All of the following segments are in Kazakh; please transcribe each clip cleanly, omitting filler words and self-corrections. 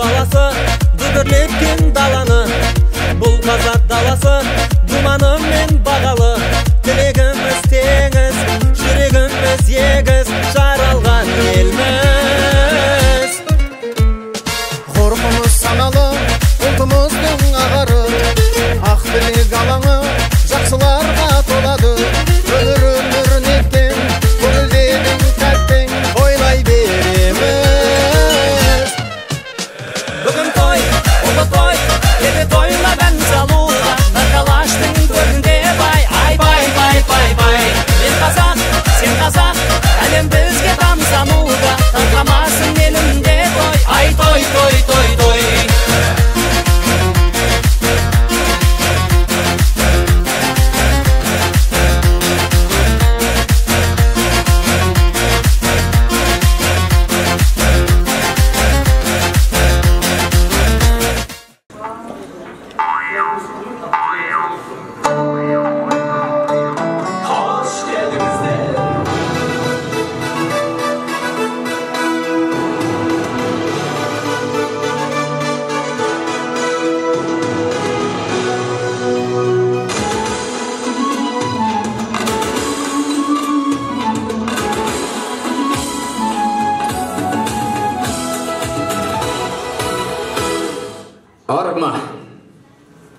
баласы дүбірлеткен даланы, бұл қазақ даласы думанымен бағалы. Тілегіміз теңіз, жүрегіміз егіз, жаралған елміз. Ғұрпымыз саналы, ұлтымыздың ағары, ақ білек алаңы жақсыларға толады. Өмір неткен, көңілденің тәттен ойлай береміз. Бүгін той, ұлы той, еді тойла бән салуға, Қалаштың көрінде бай, ай бай, бай, бай, бай. Мен қазақ, сен қазақ, әлем бізге тамсануға, таңқамасын елімде той, ай той, той, той, той. Арма,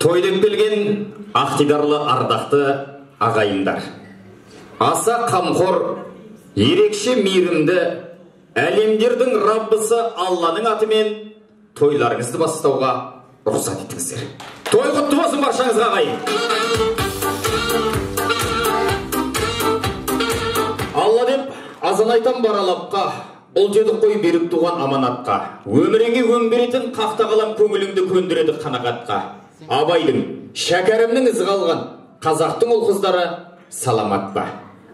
тойдың келген ақтидарлы ардақты ағайындар. Аса қамқор, ерекше мейірімді, әлемдердің Раббысы Алланың атымен тойларыңызды бастауға рұқсат етіңіздер. Той құтты болсын баршаңызға ағайын. Алла деп азанайтан баралапқа, бұл деді қой беріп туған аманатқа. Өміріңе өң беретін қақта қалам көңіліңді көндіреді қанағатқа. Абайдың, шәкәрімнің ізі қалған, қазақтың ұл қыздары саламат па.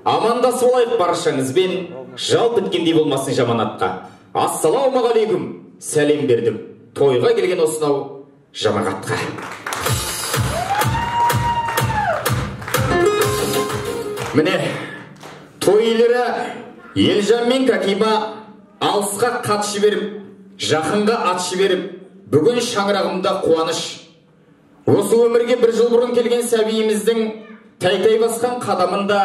Амандас болайық баршаңызбен, жал біткендей болмасын жаманатқа. Ассалаумағалейкум, сәлем бердім, тойға келген осынау жамағатқа. Міне, той иелері Елжан мен Кәкима алысқа қатшы беріп, жақынға атшы беріп, бүгін шаңырағымда қуаныш. Осы өмірге бір жыл бұрын келген сәбиіміздің тәй-тәй басқан қадамында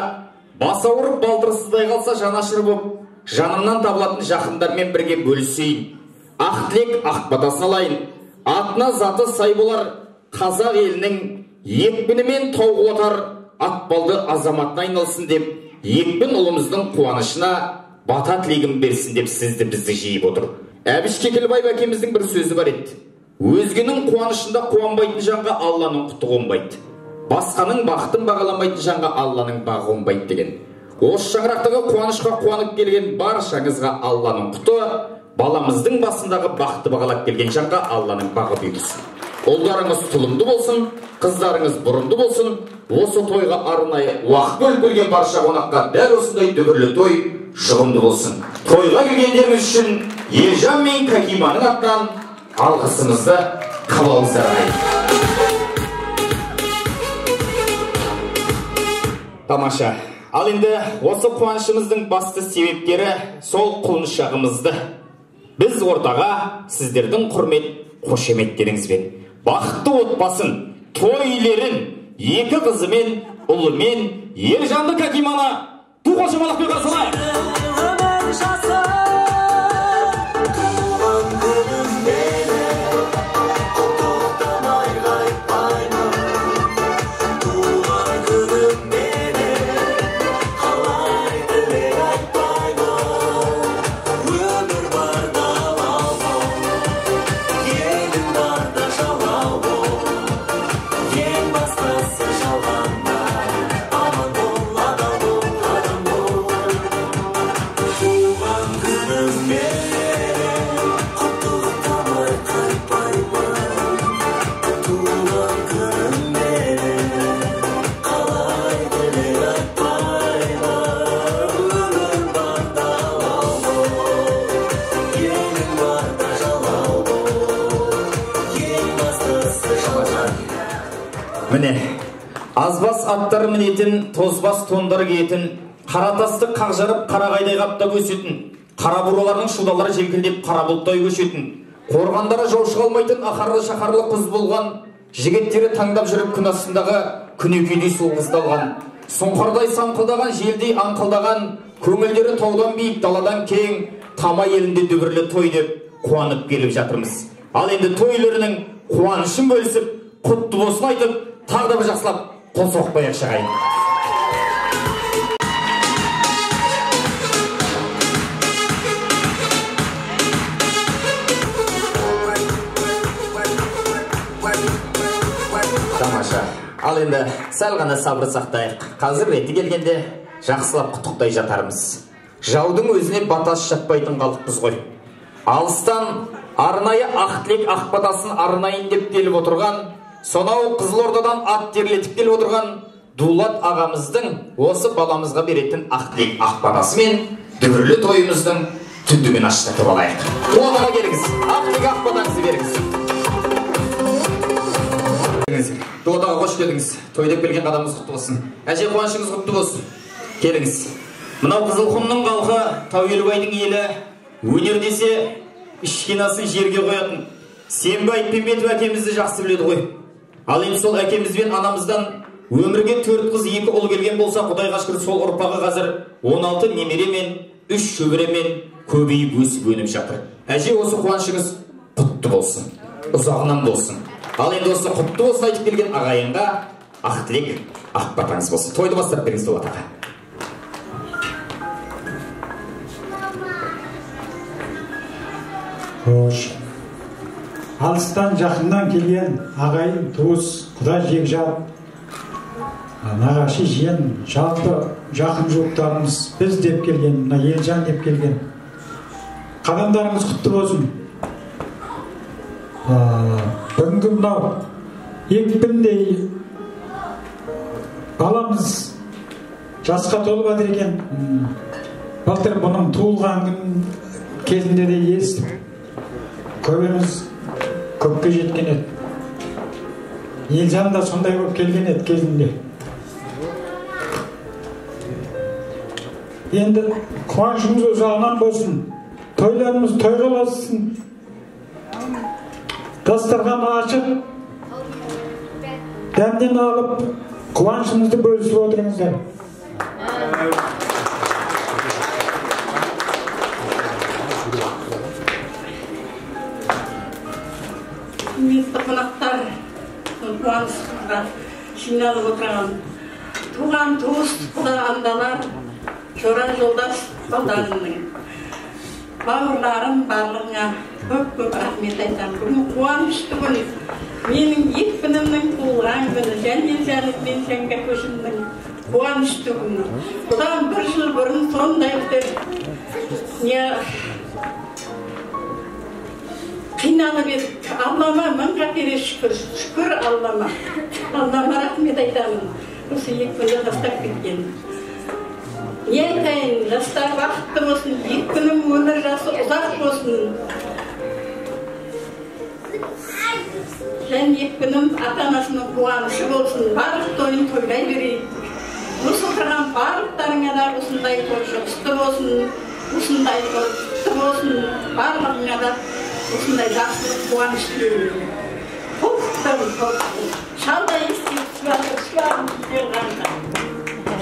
бас ауырып балтырсыздай қалса жанашыр боп, жанымнан табылатын жақындармен бірге бөлісейін. Ақ тілек ақ бата салайын, атына заты сай болар қазақ елінің екпінімен тауғылатар атпалды азаматына айналсын деп, екпін ұлымыздың қуанышына бата тілегім берсін деп бізді жиып отыр. Әбіш Кекілбаев әкеміздің бір сөзі бар еді. Өзгенің қуанышында қуанбайтын жанға Алланың құты қонбайды. Басқаның бақытын бағаламайтын жанға Алланың бағы қонбайды деген. Осы шаңырақтағы қуанышқа қуанып келген баршаңызға Алланың құты, баламыздың басындағы бақытты бағалап келген жанға Алланың бағы бұйырсын. Ұлдарыңыз тұлымды болсын, қыздарыңыз бұрымды болсын. Осы тойға арнайы уақыт бөліп келген барша қонаққа дәл осындай дүбірлі той жұғымды болсын. Тойға келгендеріңіз үшін Елжан мен Кәкиманың атынан алғысымызды қалауыздар. Тамаша. Ал енді осы қуанышымыздың басты себептері сол құлыншағымызды біз ортаға сіздердің құрмет қошеметтеріңізбен бақытты отбасын, той иелерін, екі қызымен, ұлымен, Елжанды Кәкиманы ту қошемалықпен қарсы Міне, азбас аттар мінетін, тозбас тондар киетін, қаратасты қақжарып қарағайдай қапта көсетін, қара буралардың шудалары желкілдеп қара бұлттай көшетін, Қорғандары жау шыға алмайтын ақарлы шақарлы қыз болған, жігіттері таңдап жүріп күн астындағы күнекедей сұлу қызды алған. Сұңқардай саңқылдаған, желдей аңқылдаған, көңілдері таудан биік, даладан кең, тама елінде дүбірлі той деп қуанып келіп жатырмыз. Ал енді тойларының қуанышын бөлісіп, құтты болсын айтып, тағы да бір жақсылап қол соқпай-ақ шығайын. Тамаша. Ал енді сәл ғана сабыр сақтайық. Қазір реті келгенде жақсылап құттықтай жатармыз. Жаудың өзіне батас шаппайтын қалыппыз ғой. Алыстан арнайы ақтілек ақбатасын арнайын деп келіп отырған, сонау Қызылордадан ат терлетіп келіп отырған Дулат ағамыздың осы баламызға беретін ақтілек ақбатасы мен дүбірлі тойымыздың түндігін аштатып алайық. Одаға келіңіз, ақтілек ақбатаңызды беріңіз. Дуадаға қош келдіңіз. Той деп келген қадамыңыз құтты болсын. Әже қуанышыңыз құтты болсын. Келіңіз. Мынау Қызылқұмның халқы, Тауелбайдың елі, өнер десе ішкенасын жерге қоятын Сембай Пембетов әкемізді жақсы біледі ғой. Ал енді сол әкеміз бен анамыздан өмірге 4 қыз 2 ұл келген болса, Құдайға шүкір сол ұрпағы қазір 16 немере мен 3 шөбере мен көбейіп өсіп өніп жатыр. Әже, осы қуанышыңыз құтты болсын, ұзағынан болсын. Ал енді осы құтты болсын айтып келген ағайынға ақтілек ақбатаңыз болсын. Тойды бастап беріңіз Дулат аға. Хош. Алыстан жақыннан келген ағайын, туыс, құда жекжат, нағашы жиен, жалпы жақын жуықтарымыз, біз деп келген, мына Елжан деп келген. Қадамдарыңыз құтты болсын. Бүгінгі мынау екпіндей баламыз жасқа толып жатыр екен. Былтыр бұның туылған күн кезінде де естіп, көбіміз көпке жеткен еді. Елжан да сондай болып келген еді кезінде. Енді қуанышымыз ұзағынан болсын, тойларымыз тойға ұлассын. Дастархан ашып, дәмден алып, қуанышымызды бөлісіп отырыңыздар. Құрметті қонақтар, қуанышымызға жиналып отырған туған туыс, құда андалар, жора жолдас балдарымның бауырларым барлығына көп рахмет айтамын. Бүгін қуанышты күн. Менің екпінімнің туылған күні, және Жәнібек мен Жәнге көшімнің қуанышты күні. Бұдан 1 жыл бұрын сондай бір қиналып едік. Аллама мыңға кере шүкір, шүкір Аллама. Аллама рахмет айтамын. Осы екпінді тастап кеткен. Не айтайын, жастар бақытты болсын, екпінім өмір жасы ұзақ болсын. Және екпінім ата-анасының қуанышы болсын, барлық тойын тойлай берейік. Осы отырған барлықтарыңа да осындай той жұғысты болсын, осындай той құтты болсын, барлығыңа да осындай жақсылық қуаныш тілеймін. Құттым, шалдай естейік, шуағым келғанда.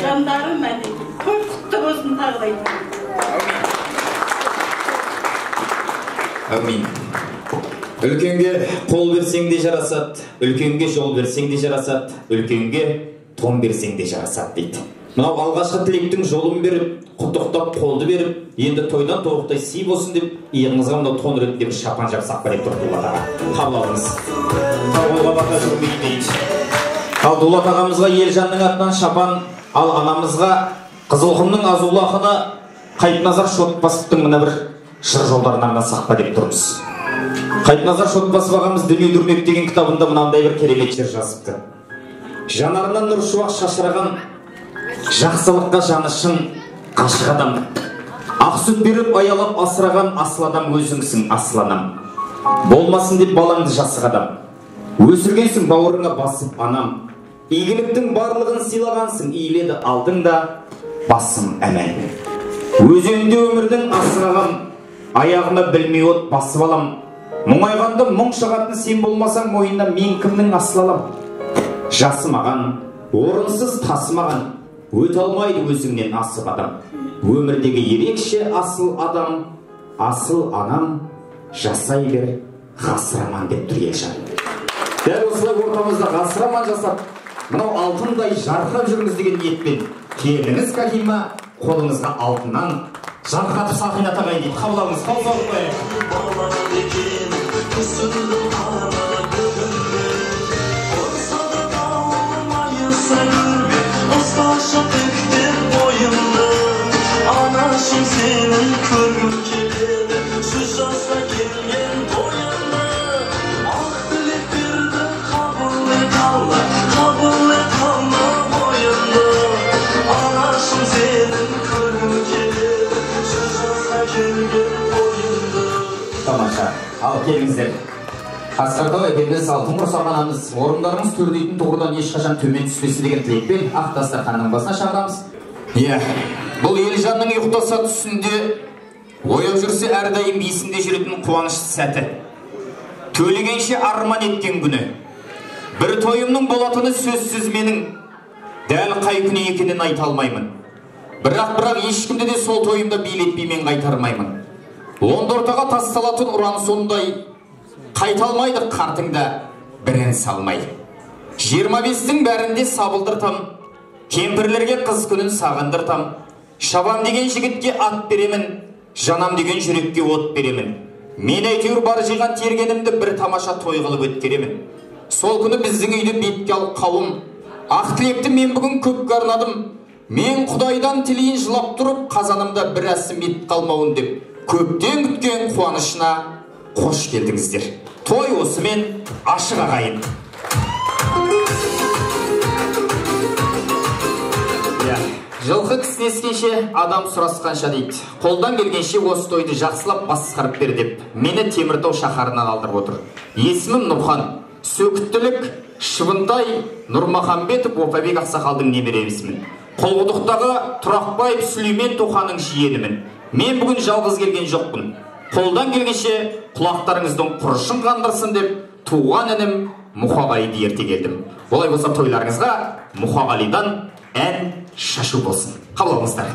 Жандарым әнеки, той құтты болсын тағдай. Амин. Үлкенге қол берсең де жарасады, үлкенге жол берсең де жарасады, үлкенге тон берсең де жарасады дейді. Мынау алғашқы тілектің жолын беріп, құттықтап қолды беріп, енді тойдан тоғықтай сый болсын деп, иығыңызға мынау тон ретінде бір шапан жапсақ бар еді Дулат аға. Қабыл алыңыз. Қолға бата жүрмейді дейді. Ал Дулат ағамызға Елжанның атынан шапан, ал анамызға Қызылқұмның азулы ақыны Қайыпназар Шотбасовтың мына бір жыр жолдарын арнасақ па деп тұрмыз. Қайыпназар Шотбасов ағамыз Дүние дүрмек деген кітабында мынандай бір керемет жыр жазыпты. Жанарынан нұр шуақ шашыраған, жақсылыққа жаны шын қашық адам. Ақ сүт беріп аялап асыраған асыл адам өзіңсің, асыл анам. Болмасын деп балаңды жасық адам. Өсіргенсің бауырыңа басып анам. Игіліктің барлығын сыйлағансың, иіледі алдың да басым әмән. Өзенде өмірдің асыраған, аяғыма білмей от басып алам. Мұңайғанда мұң шығатын сен болмасаң мойнына мен кімнің асыл алам? Жасы маған, орынсыз тасы маған, өте алмайды өзіңнен асып адам. Өмірдегі ерекше асыл адам, асыл анам, жасай бер ғасыраман деп тұр Елжан. Дәл осылай ортамызда ғасыраман жасап, мынау алтындай жарқырап жүріңіз деген ниетпен келдіңіз Калима, қолыңызға алтыннан жарқыратып сақина тағайын дейді. Қабылдаңыз, Anашым сенің көргім келеді, сөз жазса келген тойына. Ақ тілектерді қабыл ет алла, қабыл ет алла бойына. Анашым сенің көргім келеді, сөз жазса келген тойына. Тамаша, ал келіңіздер. Асқарда екеніміз алтын құрсағанамыз, орындарыңыз төрдейтін тұғырдан ешқашан төмен түспесі деген тілекпен ақ дастарханның басына шағырамыз. Бұл Елжанның ұйықтаса түсінде, ояу жүрсе әрдайым есінде жүретін қуанышты сәті. Төлегенше арман еткен күні. Бір тойымның болатыны сөзсіз менің, дәл қай күні екенін айта алмаймын. Бірақ ешкімді де сол тойымда билетпеймен қайтармаймын. Лондортаға тас салатын ұраны сондай, қайта алмайды қартыңда бірін салмай. 25-тің бәрінде сабылдыртам, кемпірлерге қыз күнін сағындыртам. Шабам деген жігітке ат беремін, жанам деген жүрекке от беремін. Мен әйтеуір бар жиған тергенімді бір тамаша той қылып өткеремін. Сол күні біздің үйді бетке алып қауым, ақ тілекті мен бүгін көпке арнадым. Мен Құдайдан тілейін жылап тұрып, қазанымда бір әсім ет қалмауын деп, көптен күткен қуанышына қош келдіңіздер. Той осымен ашық ағайын. Жылқы кісінескенше адам сұрасқанша дейді. Қолдан келгенше осы тойды жақсылап басқарып бер деп мені Теміртау шаһарынан алдырып отыр. Есімім Нұрхан, Сөкіттілік, Шыбынтай, Нұрмахамбетов Опабек ақсақалдың немересімін. Қолқұдықтағы Тұрақбаев Сүлеймен Тоқаның жиенімін. Мен бүгін жалғыз келген жоқпын. Қолдан келгенше құлақтарыңыздың құрышын қандырсын деп туған інім Мұқағалиды ерте келдім. Олай болса тойларыңызға Мұқағалидан ән шашу болсын. Қабыл алыңыздар.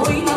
Oyna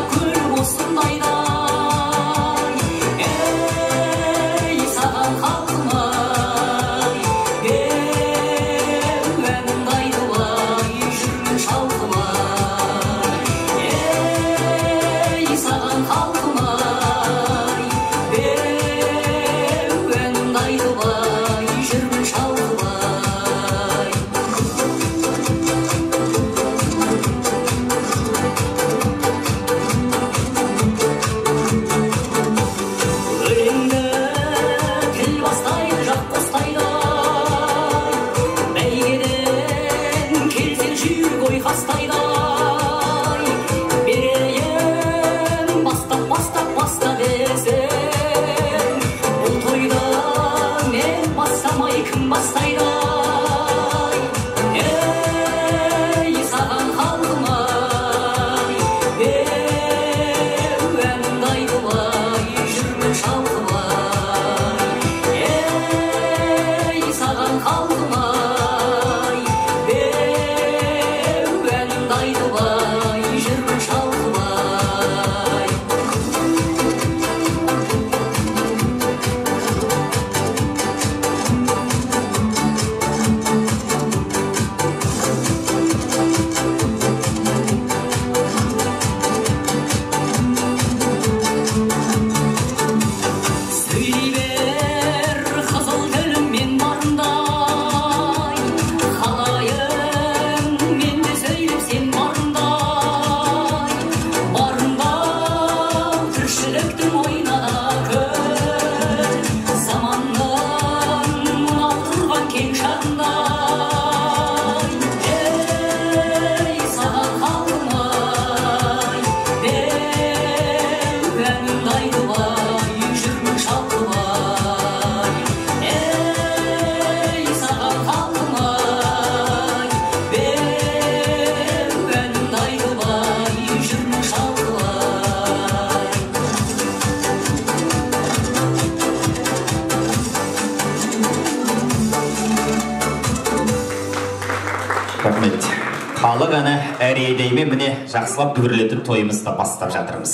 Халық әні әрейдейме міне жақсылап дүбірлетіп тойымызды бастап жатырмыз.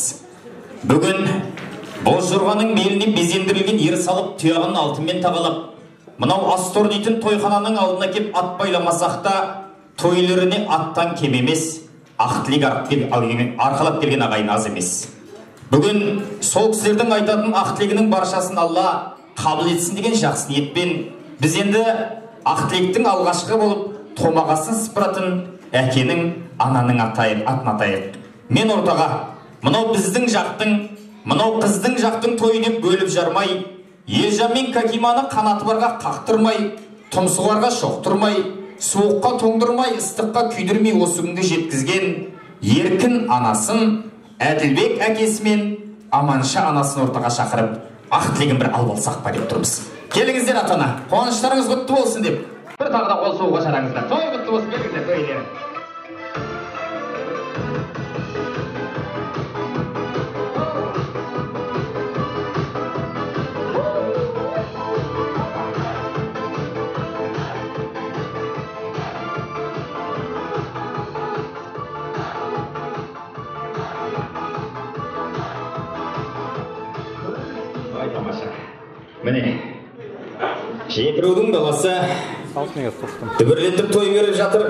Бүгін боз жорғаның беліне безендірілген ер салып тұяғын алтынмен тағалап, мынау астор дейтін тойхананың алдына кеп ат байламасақ та, тойларыне аттан кем емес, ақ тілек арқалап келген ағайын аз емес. Бүгін сол кісілердің айтатын ақ тілегінің баршасын Алла қабыл етсін деген жақсы ниетпен біз енді ақ тілектің алғашқы болып томағасын сыпыратын әкенің, ананың атын атайық. Мен ортаға, мынау біздің жақтың, мынау қыздың жақтың тойы деп бөліп жармай, Елжан мен Кәкиманы қанаты барға қақтырмай, тұмсығарға шоқтырмай, суыққа тоңдырмай, ыстыққа күйдірмей осы күнге жеткізген еркін анасын, Әділбек әкесімен Аманша анасын ортаға шақырып, ақ тілегін бір алып алсақ па деп тұрмыз. Келіңіздер ата-ана, қуаныштарыңыз құтты болсын деп, бір тағы да қол соғуға шараңыздар. Той құтты болсын, келіңіздер тойлерің. Міне, жетірудің баласы дүбірлетіп той беріп жатыр.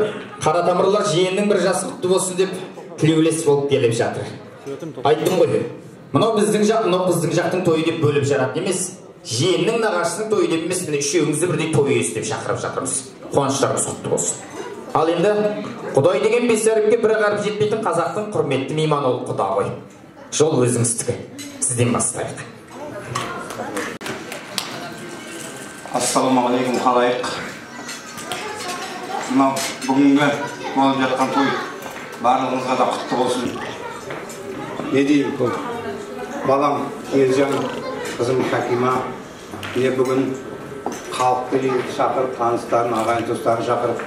Қара тамырлар жиеннің бір жасы құтты болсын деп тілеулес болып келіп жатыр. Айттым ғой, мынау біздің жақ, мынау біздің жақтың тойы деп бөліп жарады емес, жиеннің нағашысының тойы деп емес, міне үшеуіңізді бірдей той иесі деп шақырып жатырмыз. Қуаныштарыңыз құтты болсын. Ал енді Құдай деген бес әріпке бір қарып жетпейтін қазақтың құрметті мейманы ол Құда ғой. Жол өзіңіздікі. Сізден бастайық. Ассалаумағалейкум, қалайық. Мынау бүгінгі болып жатқан той барлығыңызға да құтты болсын. Не деймін бұл? Балам Елжан, қызым Кәкима, не бүгін халықты шақырып, таныстарын, ағайын туыстарын шақырып,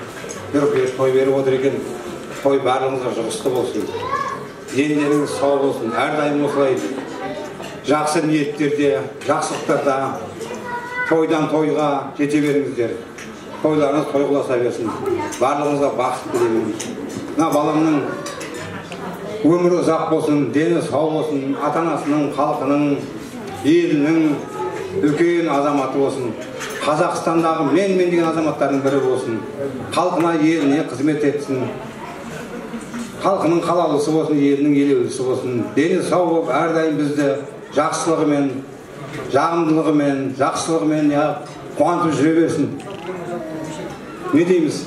бір той беріп отыр екен. Той барлығыңызға жұғысты болсын. Дендеріңіз сау болсын. Әрдайым осылай жақсы ниеттерде, жақсылықтарда тойдан тойға жете беріңіздер. Тойларыңыз тойғыласа берсін. Барлығыңызға бақыт тілеймін. Мына баламның өмірі ұзақ болсын, дені сау болсын, ата-анасының, халқының, елінің үлкен азаматы болсын. Қазақстандағы мен деген азаматтардың бірі болсын. Халқына, еліне қызмет етсін. Халқының қалаулысы болсын, елінің елеулісі болсын. Дені сау болып, әрдайым бізді жақсылығымен, жағымдылығымен, жақсылығымен қуантып жүре берсін. Не дейміз?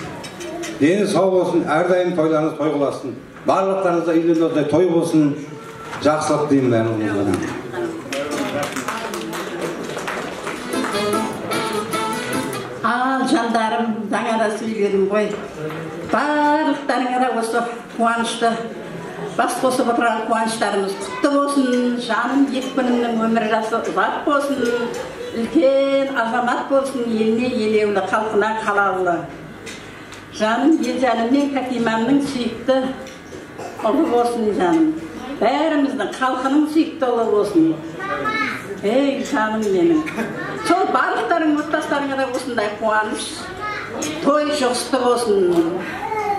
Дені сау болсын, әрдайым тойларыңыз той қыласын. Барлықтарыңызда үйлеріңізде той болсын, жақсылық деймін бәріңізге. Жандарым, жаңа да сөйледім ғой. Барлықтарыңа да осы қуанышты бас қосып отырған қуаныштарымыз құтты болсын. Жаным екпінімнің өмір жасы ұзақ болсын. Үлкен азамат болсын, еліне елеулі, халқына қалаулы. Жаным Елжаным мен Кәкимамның сүйікті ұлы болсын жаным. Бәріміздің халқының сүйікті ұлы болсын. Ей жаным менің. Сол барлықтарың отбастарыңа да осындай қуаныш, той жұғысты болсын.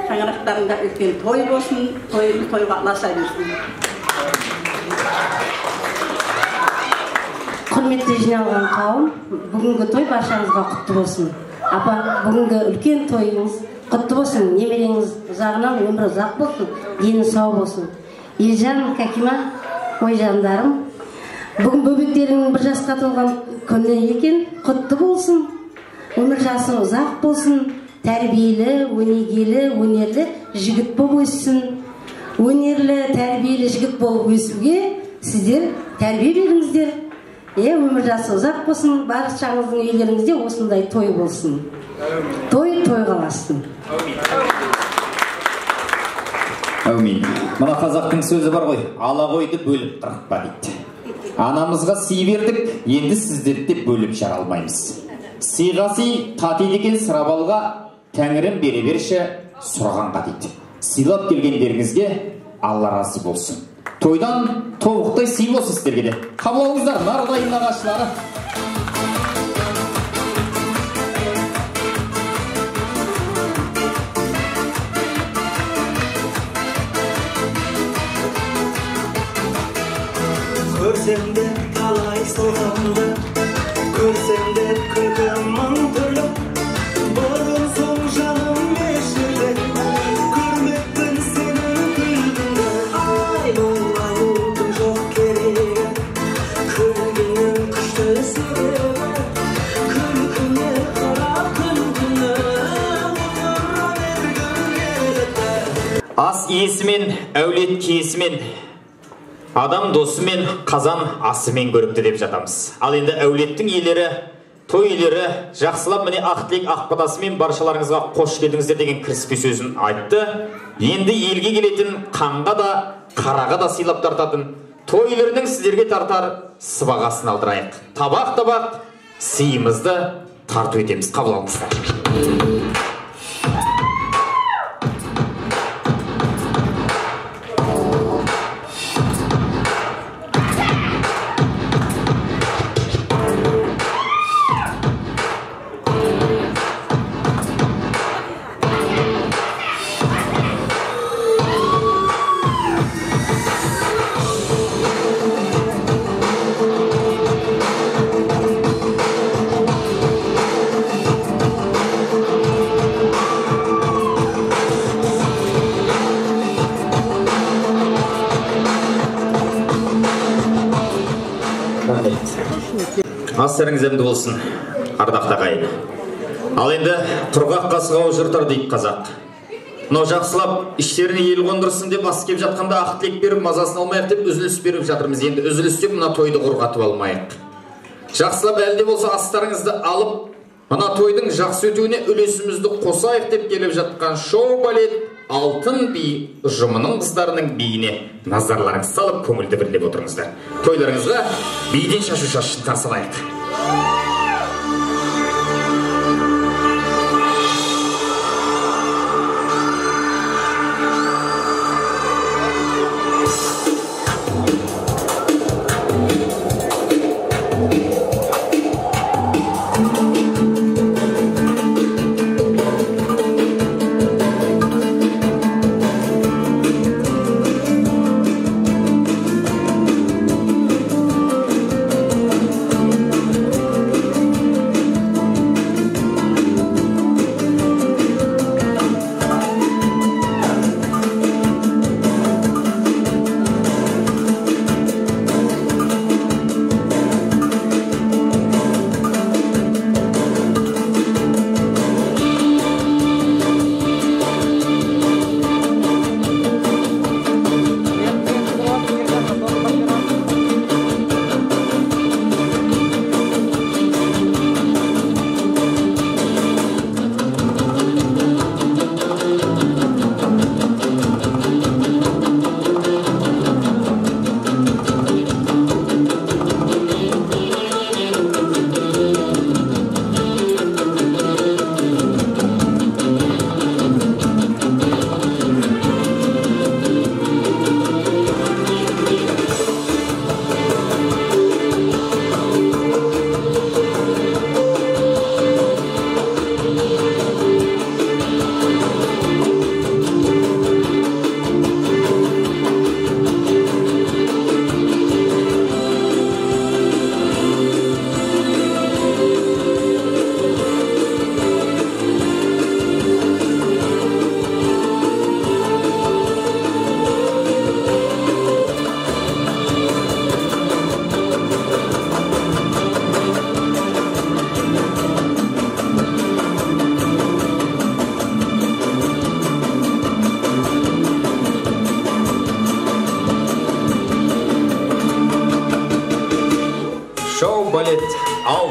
Шаңырақтарында үлкен той болсын, тойымыз тойға аласа берсін. Құрметті жиналған қауым, бүгінгі той баршаңызға құтты болсын. Апа, бүгінгі үлкен тойыңыз құтты болсын. Немереңіз жағынан өмірі ұзақ болсын, дені сау болсын. Елжан, Кәкима, ой жандарым, бүгін бөбектерінің бір жасқа толған күні екен, құтты болсын. Өмір жасы ұзақ болсын. Тәрбиелі, өнегелі, өнерлі жігіт болып өссін. Өнерлі, тәрбиелі жігіт болып өсуге сіздер тәрбие беріңіздер. Өмір жасы ұзақ болсын, баршаңыздың үйлеріңізде осындай той болсын. Той қаласын. Әумин. Мына қазақтың сөзі бар ғой, ала қойды бөліп қырықпа дейді. Анамызға сый бердік, енді сіздерді де бөліп жара алмаймыз. Сыйға сый, татиды екен сырабалға, тәңірім бере берші сұрағанға дейді. Сыйлап келгендеріңізге Алла разы болсын. Тойдан тобықтай сый болсын сіздерге де. Қабыл алыңыздар, нардай нағашылары. Көрсем де талай соғамды, көрсем де күлкім мың түрлі. Бұрын соң жаным мешілді, көрмекпін сенің күлкіңді. Ай, олай ұлтың жоқ керегі, күлгенің күшті себебі. Күлкіңе қара күлкіңі, отыра бергім келді. Ас иесімен, әулет киесімен, адам досымен, қазан асымен көріпті деп жатамыз. Ал енді әулеттің иелері, той иелері жақсылап міне ақтілек ақпадасымен баршаларыңызға қош келдіңіздер деген кіріспе сөзін айтты. Енді елге келетін қанға да, қараға да сыйлап тартатын той иелерінің сіздерге тартар сыбағасын алдырайық. Табақ-табақ сыйымызды тарту етеміз. Қабыл алыңыздар. Астарыңыз әмді болсын, ардақты ағайын. Ал енді құрғақ қасығы жыртар дейді қазақ. Но жақсылап іштеріне ел қондырсын деп ас кеп жатқанда ақ тілек беріп мазасын алмайық деп үзіліс беріп жатырмыз. Енді үзіліс деп мына тойды құрғатып алмайық. Жақсылап әлде болса астарыңызды алып, мына тойдың жақсы өтуіне үлесімізді қосайық деп келіп жатқан шоу-балет Алтын би ұжымының қыздарының биіне назарларыңыз салып көңілді бірлеп отырыңыздар. Тойларыңызға биден шашу шашын тарсалайық.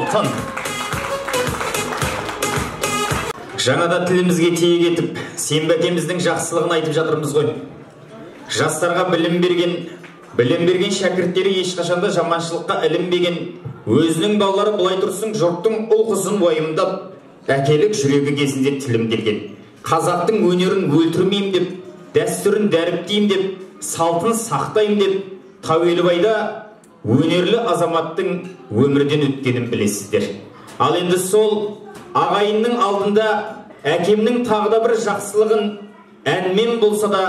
алтын. Жаңада тілімізге тиек етіп, Сембі әкеміздің жақсылығын айтып жатырмыз ғой. Жастарға білім берген шәкірттері ешқашанда жаманшылыққа ілінбеген, өзінің балалары бұлай тұрсын жұрттың ұл-қызын уайымдап, әкелік жүрегі кезінде тілім келген. Қазақтың өнерін өлтірмеймін деп, дәстүрін дәріптеймін деп, салтын сақтаймын деп, Тәуелбайда өнерлі азаматтың өмірден өткенін білесіздер. Ал енді сол ағайынның алдында әкемнің тағы да бір жақсылығын әнмен болса да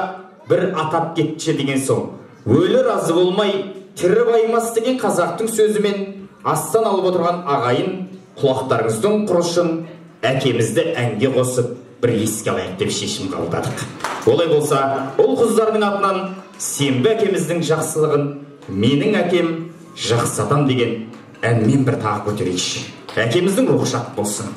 бір атап кетші деген соң. Өлі разы болмай, тірі байымас деген қазақтың сөзімен астан алып отырған ағайын, құлақтарыңыздың құрышын әкемізді әнге қосып бір еске алайық деп шешім қабылдадық. Олай болса, ұл қыздардың атынан Сембі әкеміздің жақсылығын менің әкем жақсы адам деген әнмен бір тағы көтерейікші. Әкеміздің рухы шат болсын.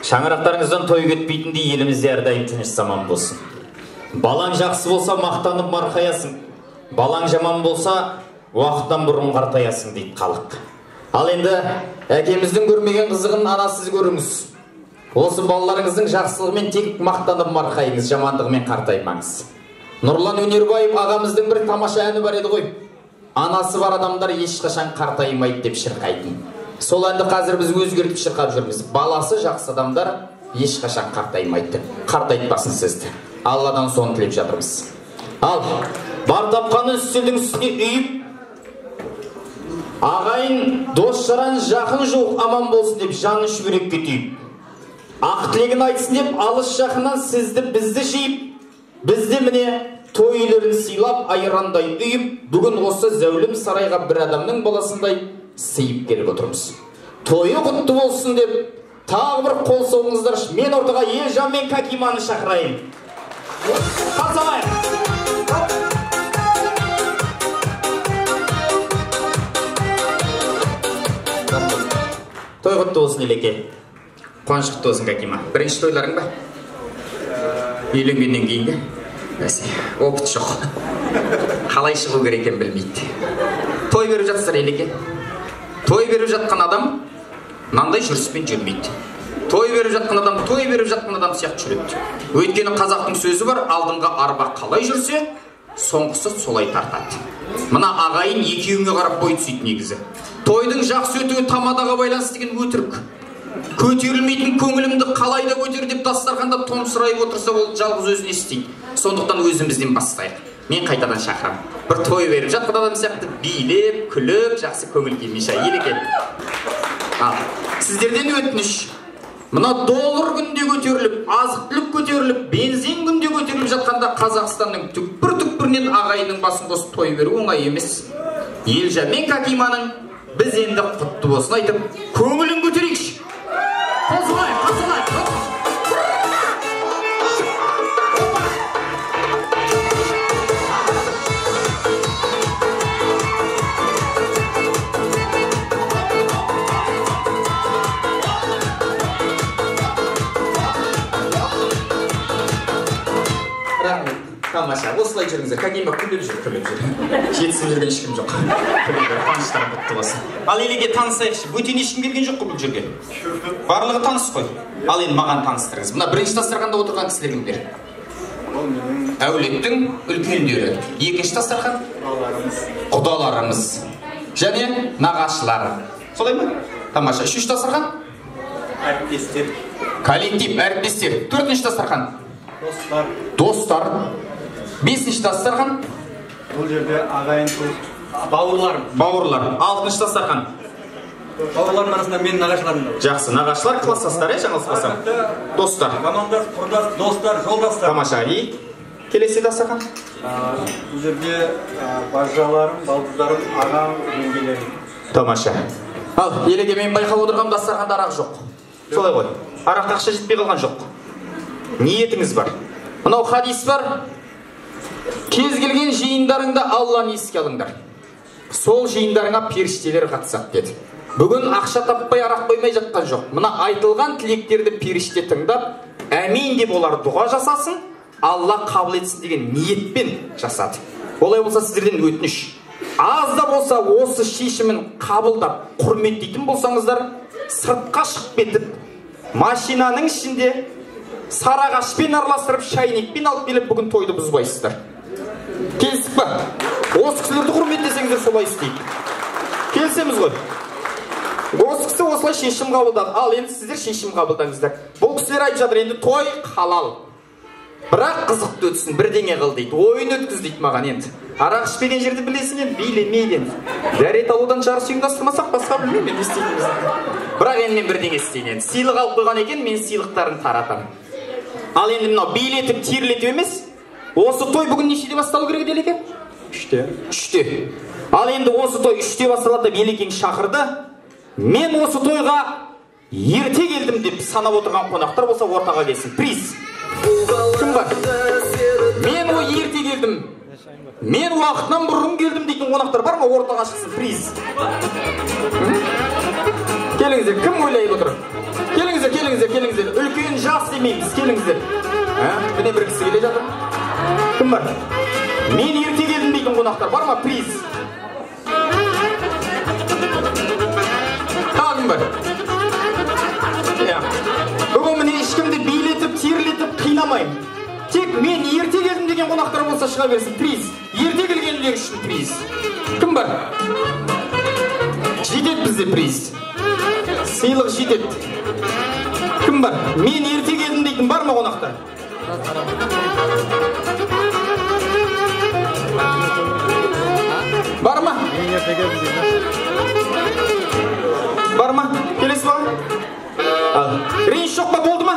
Шаңырақтарыңыздан той кетпейтіндей елімізде әрдайым тыныш заман болсын. Балаң жақсы болса мақтанып марқаясың, балаң жаман болса уақыттан бұрын қартаясың дейді халық. Ал енді әкеміздің көрмеген қызығын анасыз көріңіз. Осы балаларыңыздың жақсылығымен тек мақтанып марқайыңыз, жамандығымен қартаймаңыз. Нұрлан Өнербаев ағамыздың бір тамаша әні бар еді ғой. анасы бар адамдар ешқашан қартаймайды деп шырқайтын. Сол әнді қазір біз өзгертіп шырқап жүрміз. Баласы жақсы адамдар ешқашан қартаймайды. Қартайтпасын сізді. Алладан соны тілеп жатырмыз. Ал, бар тапқаны үстелдің үстіне үйіп, ағайын, дос жаран, жақын жоқ аман болсын деп жаны шүберекке түйіп, ақ тілегін айтсын деп алыс жақыннан сізді бізді жиып, бізде міне той үйлерін сыйлап айрандай үйіп, бүгін осы зәулім сарайға бір адамның баласындай сыйып келіп отырмыз. Тойы құтты болсын деп тағы бір қол соғыңыздаршы. Мен ортаға Елжан мен Кәкиманы шақырайын. Қарсы алайық. Той құтты болсын Елеке. Қуаныш құтты болсын Кәкима. Бірінші тойларың ба? Үйленгеннен кейін бе? Бәсе, опыт жоқ. Қалай шығу керек екенін білмейді. Той беріп жатсыздар Елеке. Той беріп жатқан адам мынандай жүріспен жүрмейді. Той беріп жатқан адам, той беріп жатқан адам сияқты жүреді. Өйткені қазақтың сөзі бар, алдыңғы арба қалай жүрсе, соңғысы солай тартады. Мына ағайын екеуіңе қарап бой түсейді негізі. Тойдың жақсы өтуі тамадаға байланысты деген өтірік. Көтерілмейтін көңілімді қалайда көтер деп дастарханда томсырайып отырса ол жалғыз өзіне істейді. Сондықтан өзімізден бастайық. Мен қайтадан шақырамын. Бір той беріп жатқан адам сияқты билеп, күліп, жақсы көңіл күймен Елеке. Ал, сіздерден өтініш. Мына доллар күнде көтеріліп, азық-түлік көтеріліп, бензин күнде көтеріліп жатқанда Қазақстанның түкпір-түкпірінен ағайынның басын қосып той беру оңай емес. Елжан мен Кәкиманың біз енді құтты болсын айтып, көңілін көтерейікші. Қосылай, қосылай. Тамаша, осылай жүріңіздер. Кәкима күліп жүр. Жетісіп жүрген ешкім жоқ. Қуаныштарың құтты болсын. Ал Елеке танысайықшы. Бөтен ешкім келген жоқ қой бұл жерге. Барлығы таныс қой. Ал енді маған таныстырыңыз. Мына бірінші дастарханда отырған кісілер кімдер? Әулеттің үлкендері. Екінші дастархан? Құдаларымыз. Және нағашылары. Солай ма? Тамаша. Үшінші дастархан? Әріптестер. Коллектив, әріптестер. Төртінші дастархан? Достар. Бесінші дастархан? Бұл жерде ағайын бауырлар. Алтыншы дастархан? Бауырлардың арасында менің нағашыларым да. Жақсы, нағашылар класстастар, жаңылыспасам. Достар. Командас, құрдас, достар, жолдастар. Тамаша. И келесі дастархан? Бұл жерде бажаларым, балдыздарым, ағам, жеңгелерім. Тамаша. Ал, Елеке мен байқап отырған дастарханда арақ жоқ. Солай ғой. Арақ ақша жетпей қалған жоқ. Ниетіңіз бар. Мынау хадис бар. Кез келген жиындарыңда Алланы еске алыңдар. Сол жиындарыңа періштелер қатысады деді. Бүгін ақша таппай арақ қоймай жатқан жоқ. Мына айтылған тілектерді періште тыңдап, әмин деп олар дұға жасасын, Алла қабыл етсін деген ниетпен жасады. Олай болса сіздерден өтініш. Аз да болса осы шешімін қабылдап, құрметтейтін болсаңыздар, сыртқа шығып кетіп, машинаның ішінде сарағашпен араластырып, шайнекпен алып келіп, бүгін тойды бұзбайсыздар. Келістік па? Осы кісілерді құрметтесеңіздер солай істейді. Келісеміз ғой. Осы кісі осылай шешім қабылдады. Ал енді сіздер шешім қабылдаңыздар. Бұл кісілер айтып жатыр, енді той халал. Бірақ қызықты өтсін, бірдеңе қыл дейді. Ойын өткіз дейді маған енді. Арақ ішпеген жерді білесің енді, билемейді. Дәрет алудан жарыс ұйымдастырмасақ басқа білмеймін не істейтінімізді. Бірақ енді мен бірдеңе істейін. Сыйлық алып қойған екен, мен сыйлықтарын таратамын. Ал енді мынау билетіп, терлетіп емес. Осы той бүгін нешеде басталу керек еді екен? 3-те. Ал енді осы той 3-те басталады деп Елекең шақырды. Мен осы тойға ерте келдім деп санап отырған қонақтар болса ортаға келсін. Приз. Кім бар? Мен о ерте келдім. Мен уақытынан бұрын келдім дейтін қонақтар бар ма? Ортаға шықсын. Приз. Келіңіздер, кім ойлайып отыр? Келіңіздер. Үлкен жас демейміз, келіңіздер. Міне бір кісі келе жатыр. Кім бар? Мен ерте келдім дейтін қонақтар бар ма? Приз. Тағым бар. Бүгін міне ешкімді билетіп, терлетіп қинамайым. тек мен ерте келдім деген қонақтар болса шыға берсін. Приз. Ерте келгендер үшін приз. Кім бар? Жетеді бізде приз. Сыйлық жетеді. Кім бар? Мен ерте келдім дейтін бар ма қонақтар? Бар ма? Бар ма? Келесі бар? Рейс жоқ па, болды ма?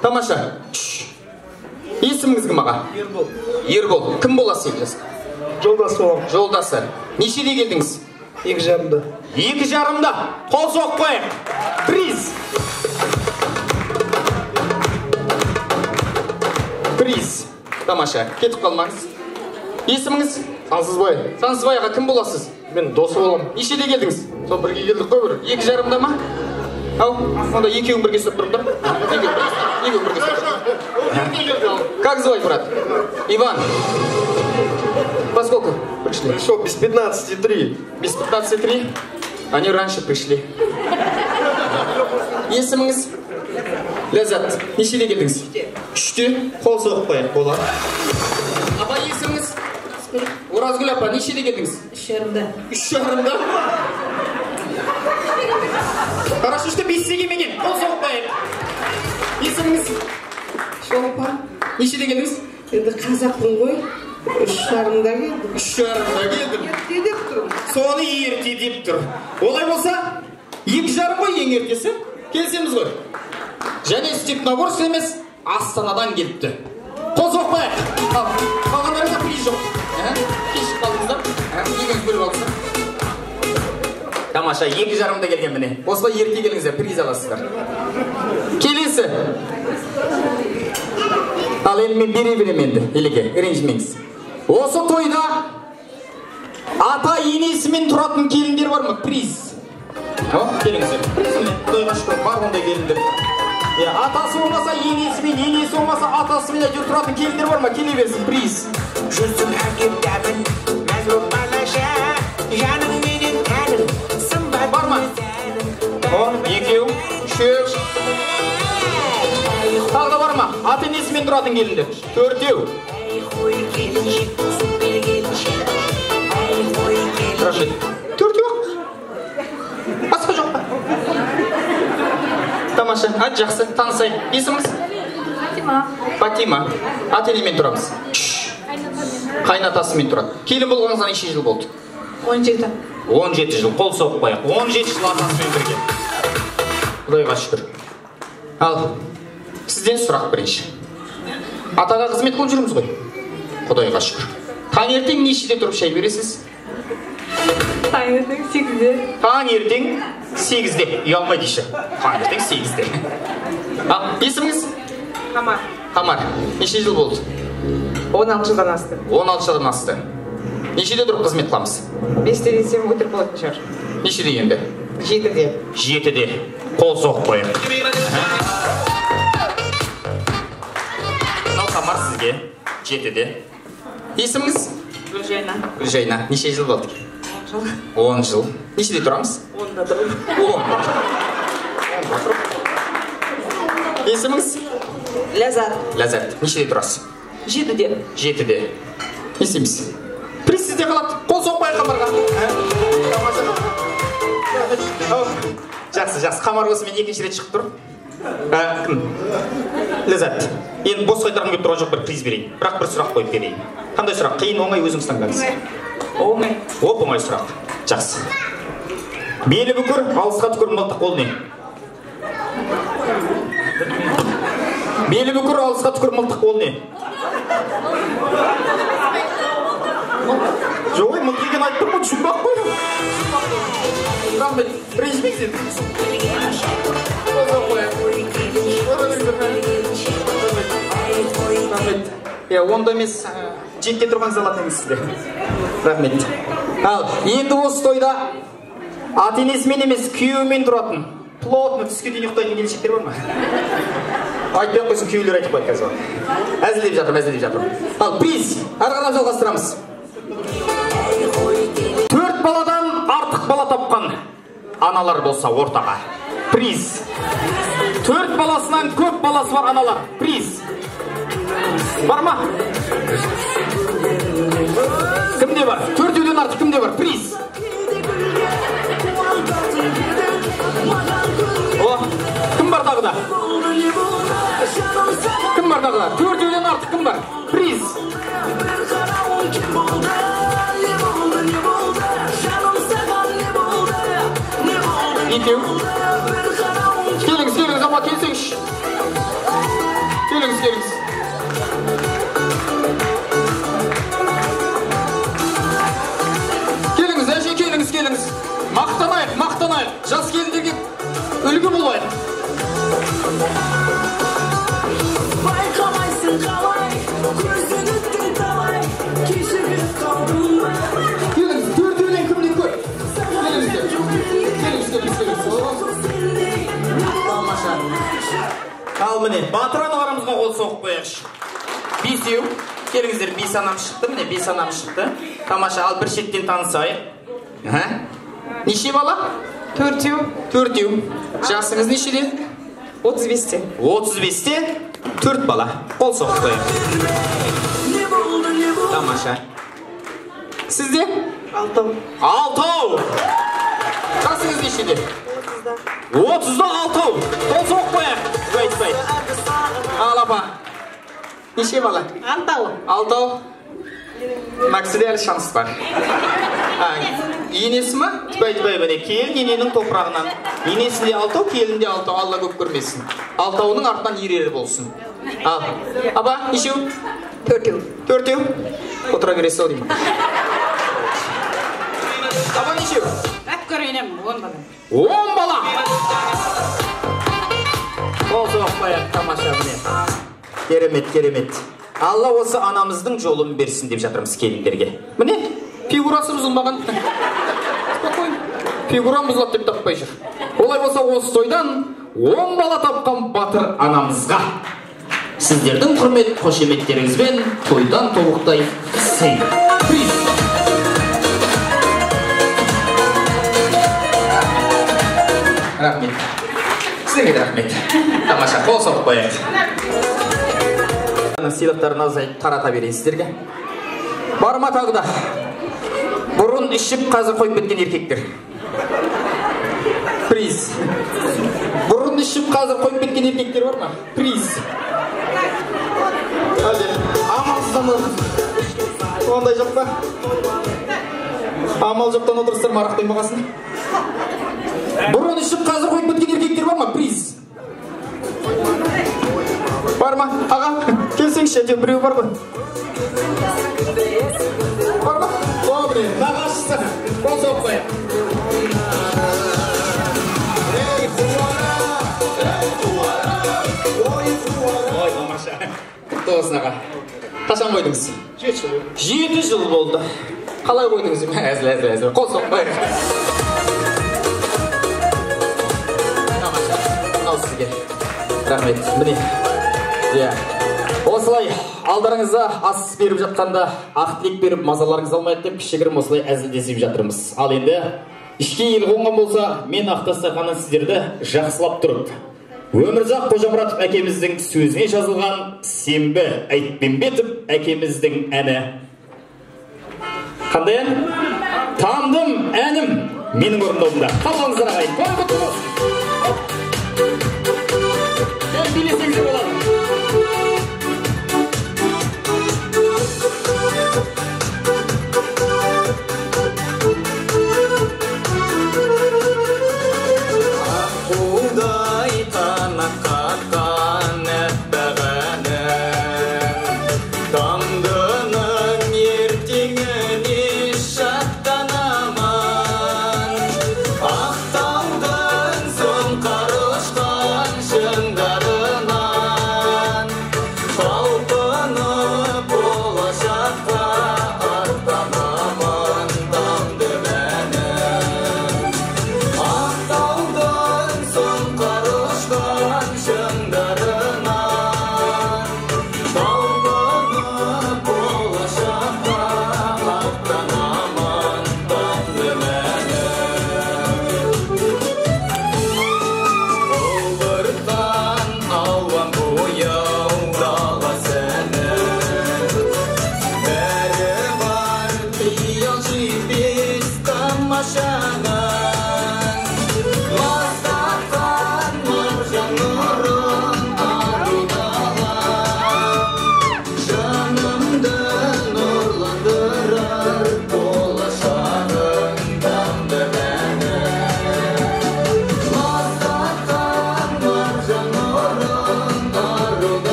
Тамаша. Есіміңіз кім аға? Ербол. Ербол. Кім боласыз егіз? Жолдасы боламын. Жолдасы. Нешеде келдіңіз? 2,5-да. 2,5-да. Қол соғып қояйық. Приз. Приз. Тамаша. Кетіп қалмаңыз. Есіміңіз? Сансызбай. Сансызбай аға, кім боласыз? Мен досы боламын. Нешеде келдіңіз? Сол бірге келдік қой бір. 2,5-да ма? Ау, онда екеуің бірге сөп тұрыңдар. Екеуің бірге сөп тұрыңдар. Как звать, брат? Иван. Поскольку пришли? Пришел без 15,3. Без 15,3? Они раньше пришли. Есіміңіз? Ләззат. Нешеде келдіңіз? 3-те. Қол соғып қояйық, болады. Апа, есіміңіз? Оразгүл апа, нешеде келдіңіз? 3,5-да. 3,5-да? Хорошо, что бесте келмеген. Қол соғып қояйық. Есіміңіз? Шолпа. Нешеде келдіңіз? Енді қазақпын ғой. 3,5-да келдім. 3,5-да келдім. Ерте деп тұрмын. Соны ерте деп тұр. Олай болса, 2,5 ғой ең ертесі. Келсеміз ғой. Және Степногорск емес, Астанадан келіпті. Қол соғып қояйық. Қалғандарыңызда приз жоқ. Кешіп қалдыңыздар. Егіңіз бөліп алыңыздар. Тамаша, 2,5-да келген міне. Осылай ерте келіңіздер, приз аласыздар. Келесі. Ал енді мен бере берем енді, елеге, ренжімеңіз. Осы тойда ата енесімен тұратын келіндер бар ма? Приз. Келіңіздер. Призіне, тойға шүкір, бар ондай келіндер. Атасы болмаса енесімен, енесі болмаса атасымен әйтеуір тұратын келіндер бар ма? Келе берсін, приз. Жүзім әкептәмін, мәзбіп балаша, жаның менен тәнім, сымбат бар ма? 2, 3. Тағы бар ма? Ата енесімен тұратын келіндер. 4. Рашид. 4 ақ? Басқа жоқ па? Тамаша, жақсы, танысайын. Есіміңіз? Фатима. Ата енемен тұрамыз. Қайнатасымен тұрады. Келін болғаныңызға неше жыл болды? 17. 17 жыл. Қол соғып қояйық. 17 жыл атасымен бірге. Құдайға шүкір. Ал, сізден сұрақ бірінші. Атаға қызмет қылып жүрміз ғой. Құдайға шүкір. Таңертең нешеде тұрып шай бересіз? Таңертең 8-де. Таңертең 8-де. Ұялмай дейші. Таңертең 8-де. Ал, есіміңіз? Қамар. Қамар. Неше жыл болды? 16 жылдан асты. 16 жылдан асты. Нешеде тұрып қызмет қыламыз? 5-те десем өтірік болатын шығар. Нешеде енді? 7-де. 7-де. Қол соғып қояйық. Мынау Қамар сізге. 7-де. Есіміңіз? Гүлжайна. Гүлжайна. Неше жыл болды? 10 жыл. 10 жыл. Нешеде тұрамыз? 10-да тұрмын. 10. Есіміңіз? Ләззат. Ләззат. Нешеде тұрасыз? 7-де. 7-де. Не істейміз? Приз сізде қалады. Қол соқпай Қамарға. Жақсы, жақсы. Қамар осымен екінші рет шығып тұр. Кім? Ләззат. Енді бос қайтарғым келіп тұрған жоқ, бір приз берейін. Бірақ бір сұрақ қойып берейін. Қандай сұрақ? Қиын, оңай, өзіңіз таңдаңыз. Оңай. Оңай сұрақ. Жақсы. Белі бүкір, алысқа түкір, мылтық қол не? Белі бүкір, алысқа түкір, мылтық қол не? Жоқ, мылтық екен айтып тұрмын, жұмбақ қой. Рахмет, ренжімеңіз енді. Рахмет. Онда емес, жетте тұрған залат емес сізде. Рахмет. Ал, енді осы тойда ата енесімен емес, күйеуімен тұратын, плотно түске дейін ұйықтайтын келіншектер бар ма? Айтпай қойсын, күйеулер айтып қойды қазір. Әзілдеп жатырмын. Ал, приз, ары қарап жалғастырамыз. 4 баладан артық бала тапқан аналар болса ортаға. Приз. 4 баласынан көп баласы бар аналар. Приз. Бар ма? Кімде бар? 4-ден артық кімде бар? Приз. О, кім бар тағы да? Кім бар тағы да? 4-ден артық кім бар? Приз. Екеу. Келіңіз, ama келсеңіз. Келіңіз. Келіңіз, әже келіңіз. Мақтанайық. Жас келіндерге үлгі болайық. Байқамайсың қалай, көзін өттің талай, кешігіп қалдың ба? Келіңіз, 4-ден кімден көр? Келіңіз. Тамаша. Ал міне, батыр аналарымызға қол соғып қояқшы. 5-еу. Келіңіздер, 5 анам шықты, міне 5 анам шықты. Тамаша, ал бір шеттен танысайық. Неше бала? 4-еу. Жасыңыз нешеде? 35-те. 35-те 4 бала. Қол соғып қояйық. Тамаша. Сізде? 6. Жасыңыз нешеде? 30-да 6. Қол соғып қояйық. Айтпай. Ал апа. Неше бала? 6. Максиде әлі шанс бар. Енесі ма? Айтпай бәне. Келін ененің топырағынан. Енесінде 6, келінде 6. Алла көп көрмесін. 6-ның артынан ерері болсын. Ал. Апа, нешеу? 4-еу. Отыра бересі ау деймін. Апа, нешеу? Көрейнем, 10 бала. 10 бала! Қол соғып қояйық, тамаша міне. Керемет. Алла осы анамыздың жолын берсін деп жатырмыз келіндерге. Міне, фигурасы бұзылмаған. Спокойно. Фигурам бұзылады деп таппай жүр. Олай болса осы тойдан 10 бала тапқан батыр анамызға сіздердің құрмет қошеметтеріңізбен тойдан тобықтай сый. Приз. Рахмет. Сізге рахмет. Тамаша, қол соғып қояйық. Сыйлықтарын азайтып тарата берейін сіздерге. Бар ма тағы да? Бұрын ішіп қазір қойып кеткен еркектер. Приз. Бұрын ішіп қазір қойып кеткен еркектер бар ма? Приз. Амалсыздан отырсыз. Ондай жоқ па? Амал жоқтан отырсыздар марақтай мағасын. Бұрын ішіп қазір қойып кеткен еркектер бар ма? Приз. Бар ма? Аға, келсеңші, әже біреу бар ғой. Бар ма? Добрый, нағашысы. Қол соғып қояйық. Ой, тамаша. Құтты болсын аға. Қашан қойдыңыз? 7 жыл болды. Қалай қойдыңыз? Әзіл. Қол соғып қояйық. Тамаша, ал сізге. Рахмет. Міне. Осылай алдарыңызда ас беріп жатқанда ақ тілек беріп мазаларыңыз алмайды деп кішігірім осылай әзілдесіп жатырмыз. Ал енді ішке ел қонған болса, мен ақтастақанын сіздерді жақсылап тұрып Өмірзақ Қожамұратов әкеміздің сөзіне жазылған Сембі Айтбенбетов әкеміздің әні. Қандай ән? Тандым әнім менің орындауымда. Қалғаңыздар ағайын. Той құтты болсын. Билесеңіздер болады. Ақтаудың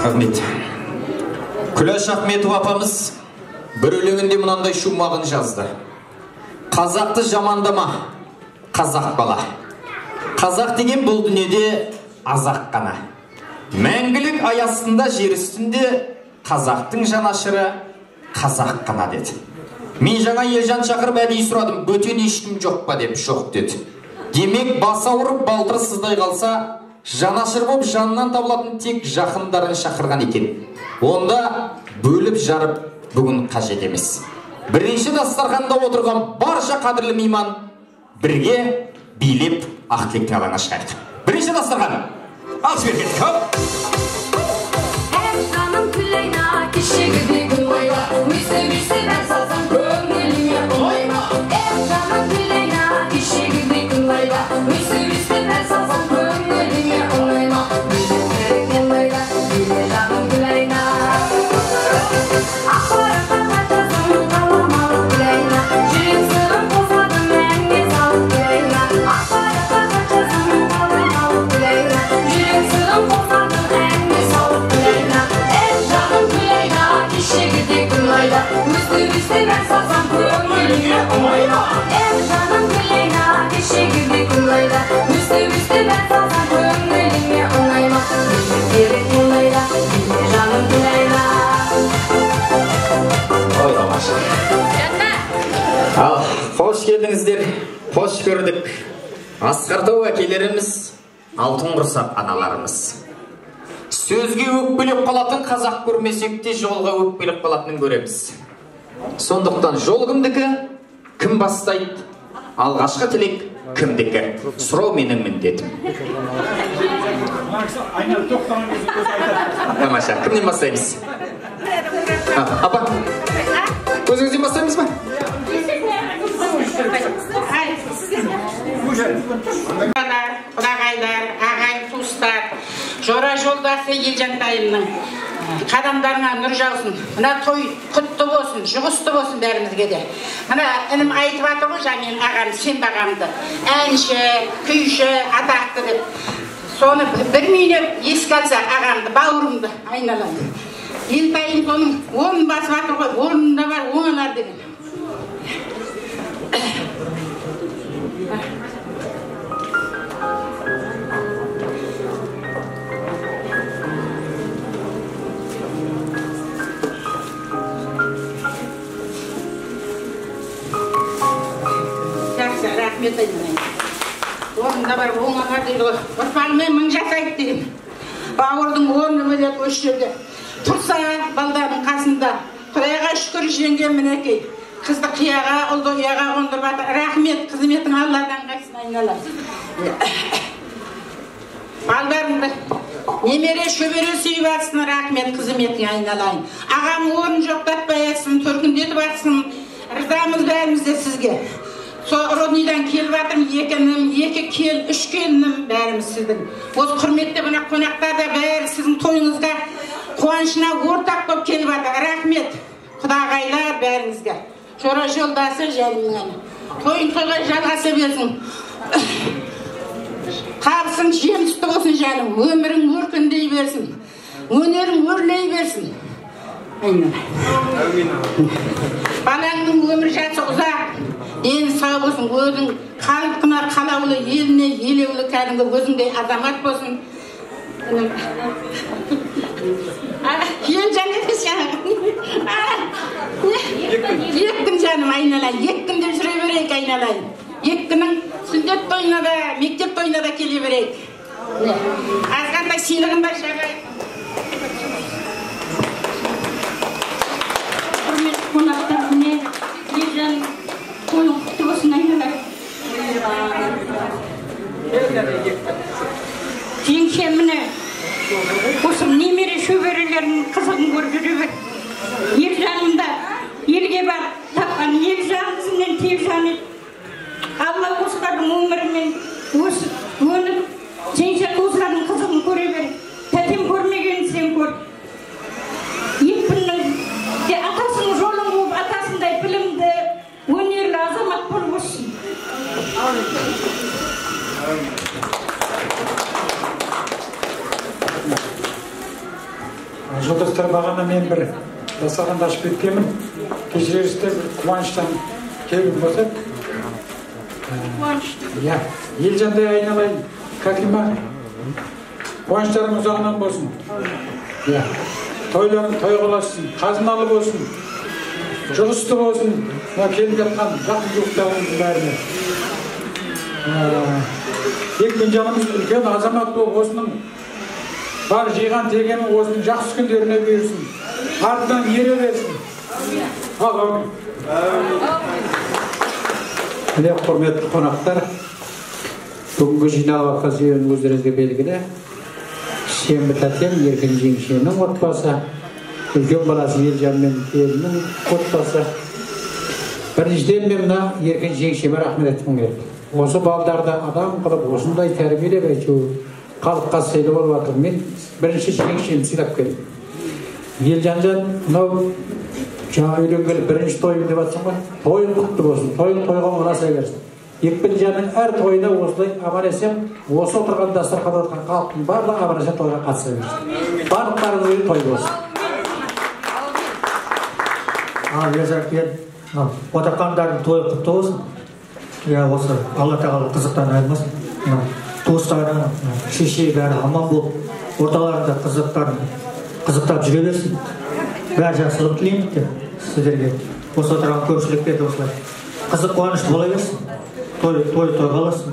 Рахмет. Күләш Ахметова апамыз бір өлеңінде мынандай шумағын жазды. Қазақты жамандама, қазақ бала. Қазақ деген бұл дүниеде азақ қана. Мәңгілік аясында жер үстінде қазақтың жанашыры қазақ қана деді. Мен жаңа Елжан шақырып әдейі сұрадым, бөтен ешкім жоқ па деп, жоқ деді. Демек басы ауырып балтыры сыздай қалса, жанашыр болып жанынан табылатын тек жақындарын шақырған екен. Онда бөліп жарып бүгін қажет емес. Бірінші дастарханда отырған барша қадірлі мейман бірге билеп ақтілектің алаңына шығайық. Бірінші дастархан. Алыс берген. Жаным күлейна кешегі күн ойла, өсі мен салсам көңіліңе ойла. Жаным күлейна кешегі күн ойла, өсі мен салсам көңіліңе ойла. Жүректеріңнен ойла, жаным күлейна. Ақпараққа қайтасың қаламалы күлейна, жүрек сырын қосады мәңге салып күлейна. Ақпараққа қайтасың қаламалы күлейна, жүрек сырын қосады мәңге салып күлейна. Жаным күлейна кешегі күн ойла, өсі мен салсам көңіліңе ойла. Жаным күлейна кешегі күн ойла, өсі мен салсам көңіліңе ойла. Жүректеріңнен ойла, жаным күлейна. Ал, қош келдіңіздер, қош көрдік. Асқартау әкелеріміз, алтын құрсақ аналарымыз. Сөзге өкпелеп қалатын қазақ көрмесек те жолға өкпелеп қалатынын көреміз. Сондықтан жол кімдікі, кім бастайды, алғашқы тілек кімдікі. Сұрау менің міндетім. Тамаша, кімнен бастаймыз? Апа, өзіңізден бастаймыз ба? Құдағайлар, ағайын туыстар, жора жолдасы Елжантайымның қадамдарыңа нұр жаусын. Мына той құтты болсын, жұғысты болсын бәрімізге де. Мына інім айтып атыр ғой жаңен ағам, сен бағамды. Әнші, күйші, атақты деп. Соны бір мүйіне еске алса ағамды, бауырымды айналайын. Елтайым соның орнын басып атыр ғой, орнында бар оңалар деген. Рахмет айналайын. Орнында бар оңалар дейді ғой. Ұрпағымен мың жасайды деген. Бауырдың орны бөлек осы жерде. Тұрса балдардың қасында. Құдайға шүкір жеңген мінекей. Қызды қияға, ұлды ұяға қондырып жатыр. Рахмет, қызметің Алладан қайтсын айналайын. Балдарыңды немере шөбере сүйіп атсын, рахмет, қызметің айналайын. Ағам орын жоқтатпай атсын, төркіндетіп атсын. Ризамыз бәріміз де сізге. Роднийдан келіп атырмын, екі кел, үш келінім бәріміз сіздің. Осы құрметті бұна қонақтар да бәрі сіздің тойыңызға қуанышына ортақ болып келіп атыр. Рахмет, құдағайлар бәріңізге. Жора жолдасы жәлімнің. Тойын тойға жалғаса берсін. Қабысың жемісті болсын жәлім. Өмірің өркіндей берсін. Өнерің өрлей берсін. Балаңның өмір жасы ұзақ. Дені сау болсын, өзің халқына қалаулы, еліне елеулі кәдімгі өзіңдей азамат болсын. Елжан етес жаңағы. Екі күн жаным айналайын, екі күнде жүре берейік айналайын. Екі күнің сүндет тойына да, мектеп тойына да келе берейік. Азғандай сыйлығын да жағайық. Құрметті қонақтар, міне Елжан тойың құтты болсын айналайын. Жеңше міне осы немере шөберелерінің қызығын көріп жүре бер. Елжанымда елге бар тапқан Елжан ізінен Телжан ет. Алла осылардың өмірімен өніп, жеңше осылардың қызығын көре бер. Тәтем көрмегенін сен көр. Екпіннің атасының жолын қуып, атасындай білімді, өнерлі азамат болып өссін. Жолдастар, бағана мен бір дастарханды ашып кеткенмін. Кешірерсіздер, қуаныштан келіп болсақ. Иә, Елжандай айналайын, Кәкима. Қуаныштарың ұзағынан болсын. Иә, тойларың той қыласын, қазыналы болсын, жұғысты болсын. Келіп жатқан жақын жуықтарыңыздың бәріне. Тек мен жанымыз үлкен азамат болып осының бар жиған тегені осының жақсы күндеріне берсін. Артынан ере берсін. Ал. Міне, құрметті қонақтар, бүгінгі жиналып жатқан себебін өздеріңізге белгілі. Шембі тәтем, Еркін жеңшенің отбасы, үлкен баласы Елжан мен келіннің отбасы. Біріншіден мен мына Еркін жеңшеме рахмет айтқым келеді. Осы балдарды адам қылып, осындай тәрбиелеп әйтеуір халыққа сыйлы болып жатыр. Мен бірінші жеңшемді сыйлап келдім. Елжан, мынау жаңа үйленгелі бірінші тойым деп жатсың ба? Тойың құтты болсын, тойың тойға ораса берсін. Екпінжанның әр тойына осылай аман-есен, осы отырған дастарханда отырған халықтың барлығы аман-есен тойға қатыса берсін. Барлықтарының өзі той болсын. Ал ержаркен, отырғандардың тойы құтты болсын. Я осы Алла тағала қызықтан айырмасын. Туыстары, шеше бәрі аман болып, орталарында қызықтап жүре берсін. Бәрі жақсылық тілеймін де сіздерге. Осы отырған көпшілікке де осылай қызық қуаныш бола берсін. Той қаласын.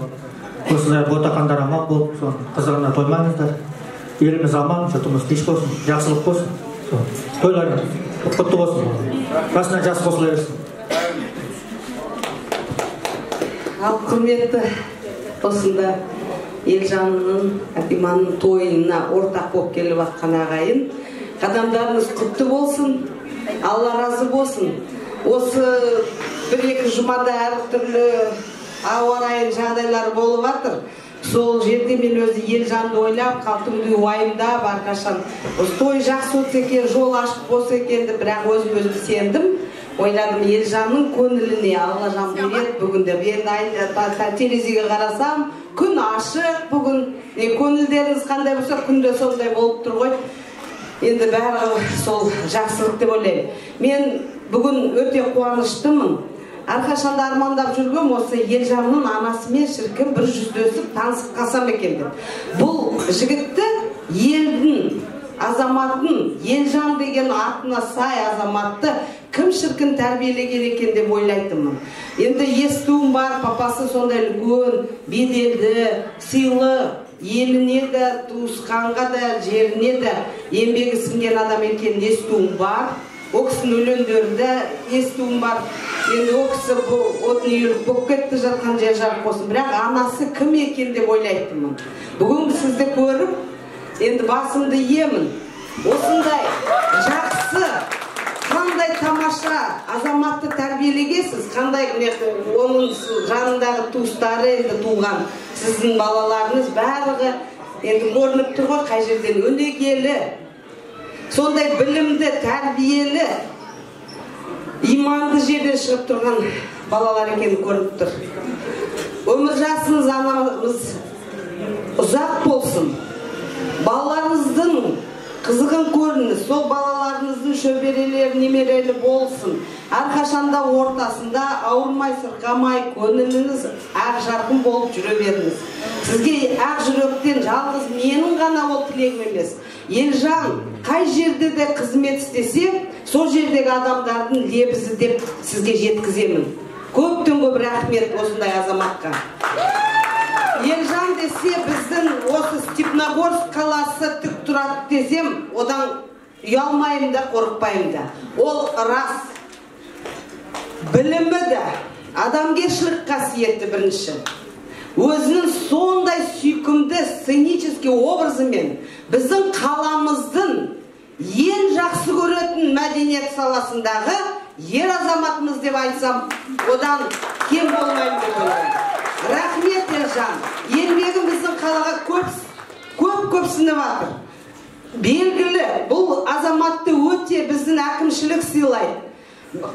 Осылай ботақандар аман болып, қызығына тоймаңыздар. Еліміз аман, жұртымыз тыныш болсын, жақсылық болсын. Тойлар құтты болсын. Расынан жас қосыла берсін. Ал құрметті осында Елжанның, Кәкиманың тойына ортақ болып келіп жатқан ағайын, қадамдарыңыз құтты болсын, Алла разы болсын. Осы бір-екі жұмада әртүрлі ауа райы жағдайлар болып жатыр. Сол жерде мен өзі Елжанды ойлап, қалдымды уайымдап, әрқашан осы той жақсы өтсе екен, жол ашық болса екен, бірақ өзім сендім. Ойладым, Елжанның көңіліне Алла жан береді бүгінде. Мен терезеге қарасам, күн ашық бүгін. Көңілдеріңіз қандай болса, күнде сондай болып тұр ғой. Енді бәрі сол жақсылық деп ойлаймын. Мен бүгін өте қуаныштымын. Әрқашанда армандап жүргем осы Елжанның анасымен шіркін бір жүздесіп танысып қалсам екен деп. Бұл жігітті елдің азаматын, Елжан деген атына сай азаматты кім шіркін тәрбиелеген екен деп ойлайтынмын. Енді естуім бар, папасы сондай үлкен, беделді, сыйлы, еліне де, туысқанға да, жеріне де еңбегі сіңген адам екен естуім бар. О кісінің өлеңдерінде естуім бар. Енді о кісі отын үйіліп болып кетті, жатқан жер жарық болсын. Бірақ анасы кім екен деп ойлайтынмын. Бүгін сізді көріп, енді басымды емін. Осындай жақсы, қандай тамаша азаматты тәрбиелегесіз, қандай оның жанындағы туыстары енді туған сіздің балаларыңыз барлығы енді көрініп тұр ғой, қай жерден өнегелі, сондай білімді, тәрбиелі, иманды жерден шығып тұрған балалар екені көрініп тұр. Өмір жасыңыз анамыз ұзақ болсын. Балаларыңыздың қызығын көріңіз, сол балаларыңыздың шөберелері, немерелі болсын. Әрқашанда ортасында ауырмай, сырқамай, көңіліңіз ақ жарқын болып жүре беріңіз. Сізге ақ жүректен жалғыз менің ғана ол тілегім емес. Елжан қай жерде де қызмет істесе, сол жердегі адамдардың лебізі деп сізге жеткіземін. Көптен көп рахмет осындай азаматқа. Елжан десе біздің осы Степногорск қаласы тік тұрады десем, одан ұялмайым да, қорықпайым да. Ол рас. Білімі де, адамгершілік қасиеті бірінші. Өзінің сондай сүйкімді, сценический образымен біздің қаламыздың ең жақсы көретін мәдениет саласындағы ер азаматымыз деп айтсам, одан кем болмайым деп ойлаймын. Рахмет Елжан. Еңбегім біздің қалаға көп сіңіп жатыр. Белгілі, бұл азаматты өте біздің әкімшілік сыйлайды.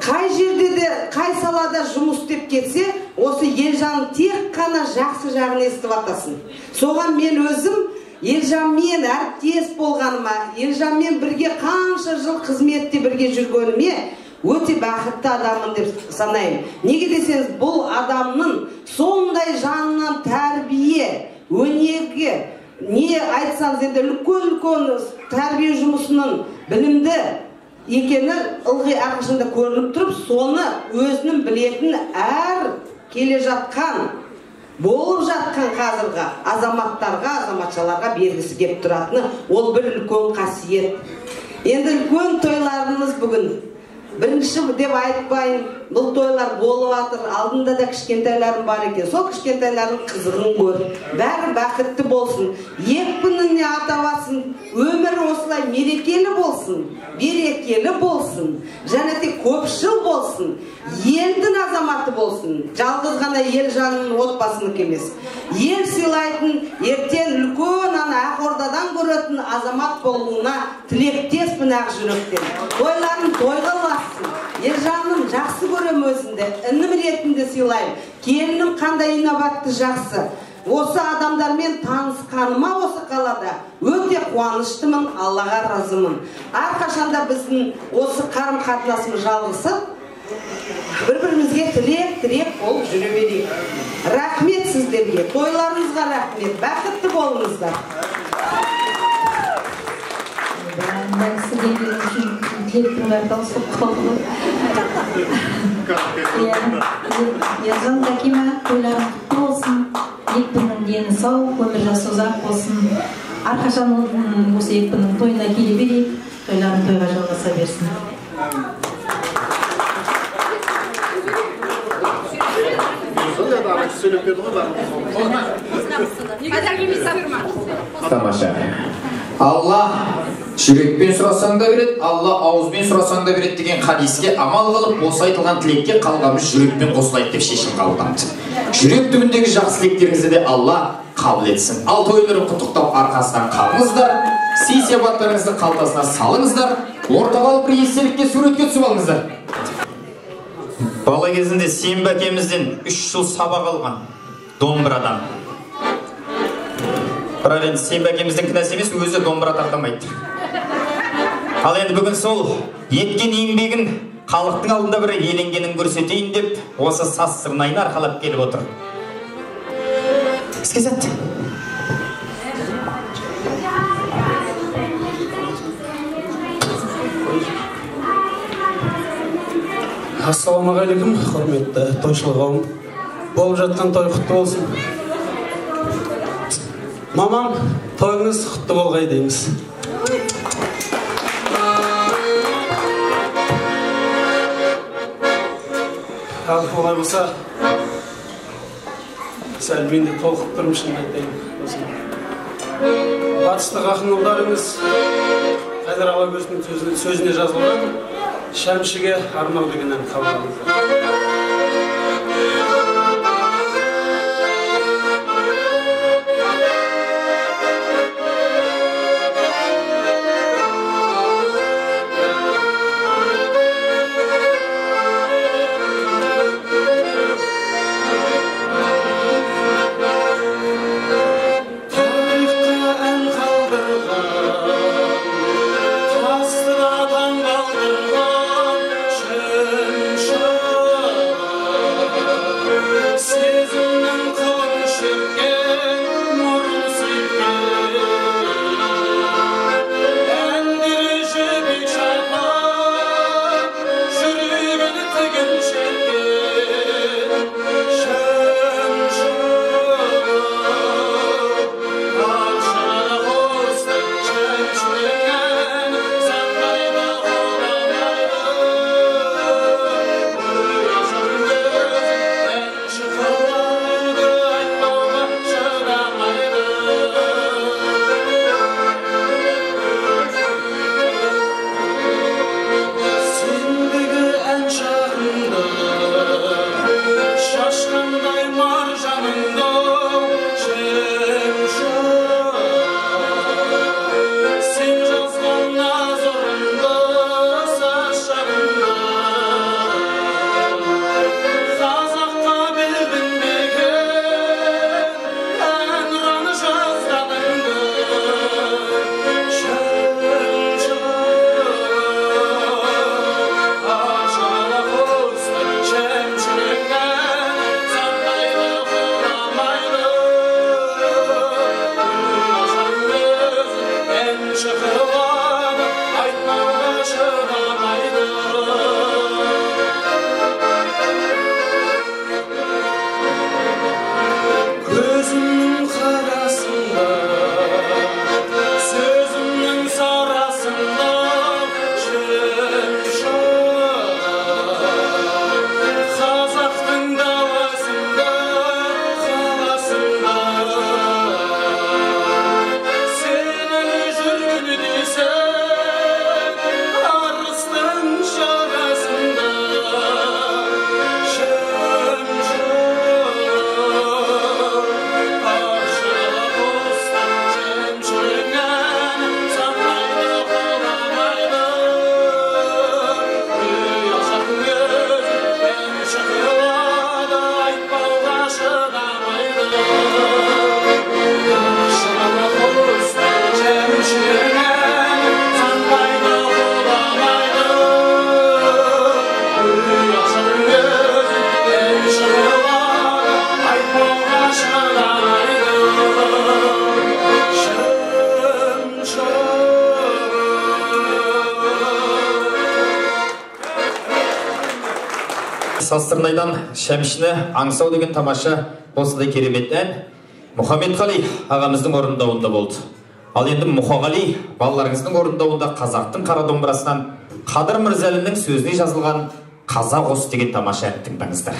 Қай жерде де, қай салада жұмыс істеп кетсе, осы Елжан тек қана жақсы жағын естіп атасын. Соған мен өзім Елжанмен әріптес болғаныма, Елжанмен бірге қанша жыл қызметте бірге жүргеніме өте бақытты адамын деп санаймын. Неге десеңіз, бұл адамның сондай жанынан тәрбие, өнеге, не айтсаңыз енді үлкен тәрбие жұмысының білімді екені ылғи әрқашанда көрініп тұрып, соны өзінің білетін әр келе жатқан, болып жатқан қазіргі азаматтарға, азаматшаларға бергісі келіп тұратыны, ол бір үлкен қасиет. Енді үлкен тойларымыз бүгін. Бірінші деп айтпайын, бұл тойлар болып жатыр, алдында да кішкентайларым бар екен. Сол кішкентайлардың қызығын көр. Бәрі бақытты болсын. Екпініне атавасын, өмірі осылай мерекелі болсын, берекелі болсын, және де көпшіл болсын, елдің азаматы болсын. Жалғыз ғана Елжанның отбасының емес. Ел сыйлайтын, ертең үлкен Ақордадан көретін азамат болуына тілектеспін ақ жүректен. Тойларын тойға бассын. Елжанның жақсы көрем өзінде, інім ретінде сыйлаймын. Келінім қандай инабатты жақсы. Осы адамдармен танысқаныма осы қалада өте қуаныштымын, Аллаға разымын. Әрқашанда біздің осы қарым-қатынасымыз жалғасып, бір-бірімізге тілек болып жүре берейік. Рахмет сіздерге, тойларыңызға рахмет, бақытты болыңыздар. Ben size için dileklerden kaldım. Yazan da kime toylarım kutlu olsun. Ekbinin deni sağ, ömür jası uzak olsun. Arkadaşlar bu ekbinin toyuna gelip verip, toylarını toyga жалғаса берсін. Тамаша. Алла жүрекпен сұрасаң да береді, Алла ауызбен сұрасаң да береді деген хадиске амал қылып, осы айтылған тілекке қалғанымыз жүрекпен қосылайды деп шешім қабылдамыз. Жүрек түбіндегі жақсы тілектеріңізді де Алла қабыл етсін. Ал тойларын құттықтап арқасынан қалыңыздар, сый-сияпаттарыңызды қалтасына салыңыздар, ортаға алып бір естелікке суретке түсіп алыңыздар. Бала кезінде Сенбі әкемізден 3 жыл сабақ алған домбырадан. Бірақ енді Сенбі әкеміздің кінәсі емес, өзі домбыра тартамайды. Ал енді бүгін сол еткен еңбегін халықтың алдында бір еленгенін көрсетейін деп, осы саз сырнайын арқалап келіп отыр. Іске сәт. Ассалаумағалейкум, құрметті тойшыл қауым. Болып жатқан той құтты болсын. Мамам, тойыңыз құтты болғай дейміз. Ал олай болса, сәл мен де толқып тұрмышын айтайын. Батыстық ақын ұлдарыңыз Қайдар Алагөздің сөзіне жазылған Шәмшіге арнау деген ән қабылдаңыздар. Састырнайдан Шәмшіні аңсау деген тамаша осындай керемет ән Мұхаммедқали ағамыздың орындауында болды. Ал енді Мұхағали балаларыңыздың орындауында қазақтың қара домбырасынан Қадыр Мырзалиннің сөзіне жазылған Қазақ осы деген тамаша ән тыңдаңыздар.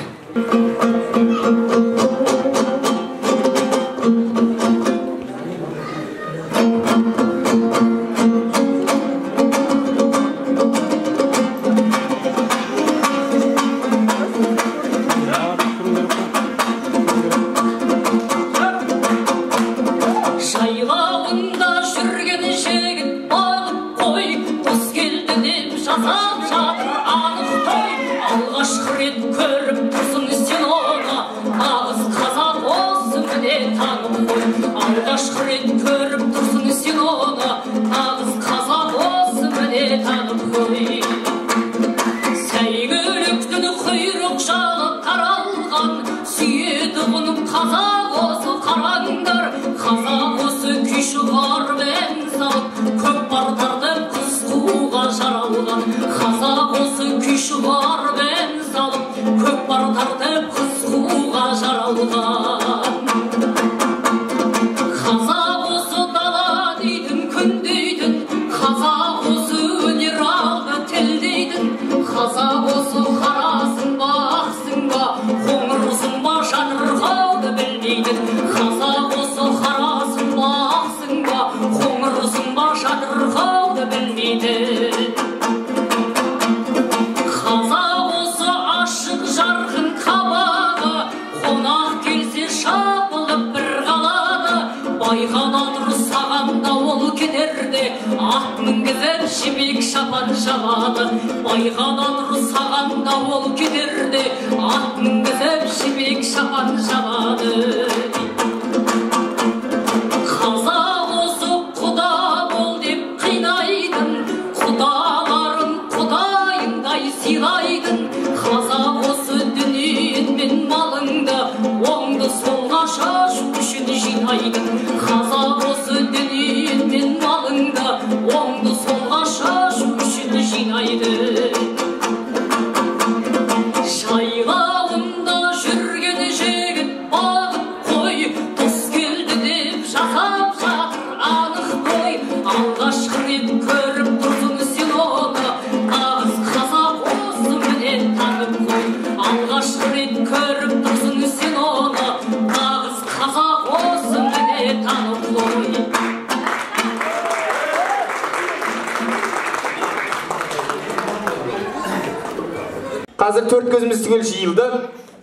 Қазір төрт көзіміз түгел жиылды.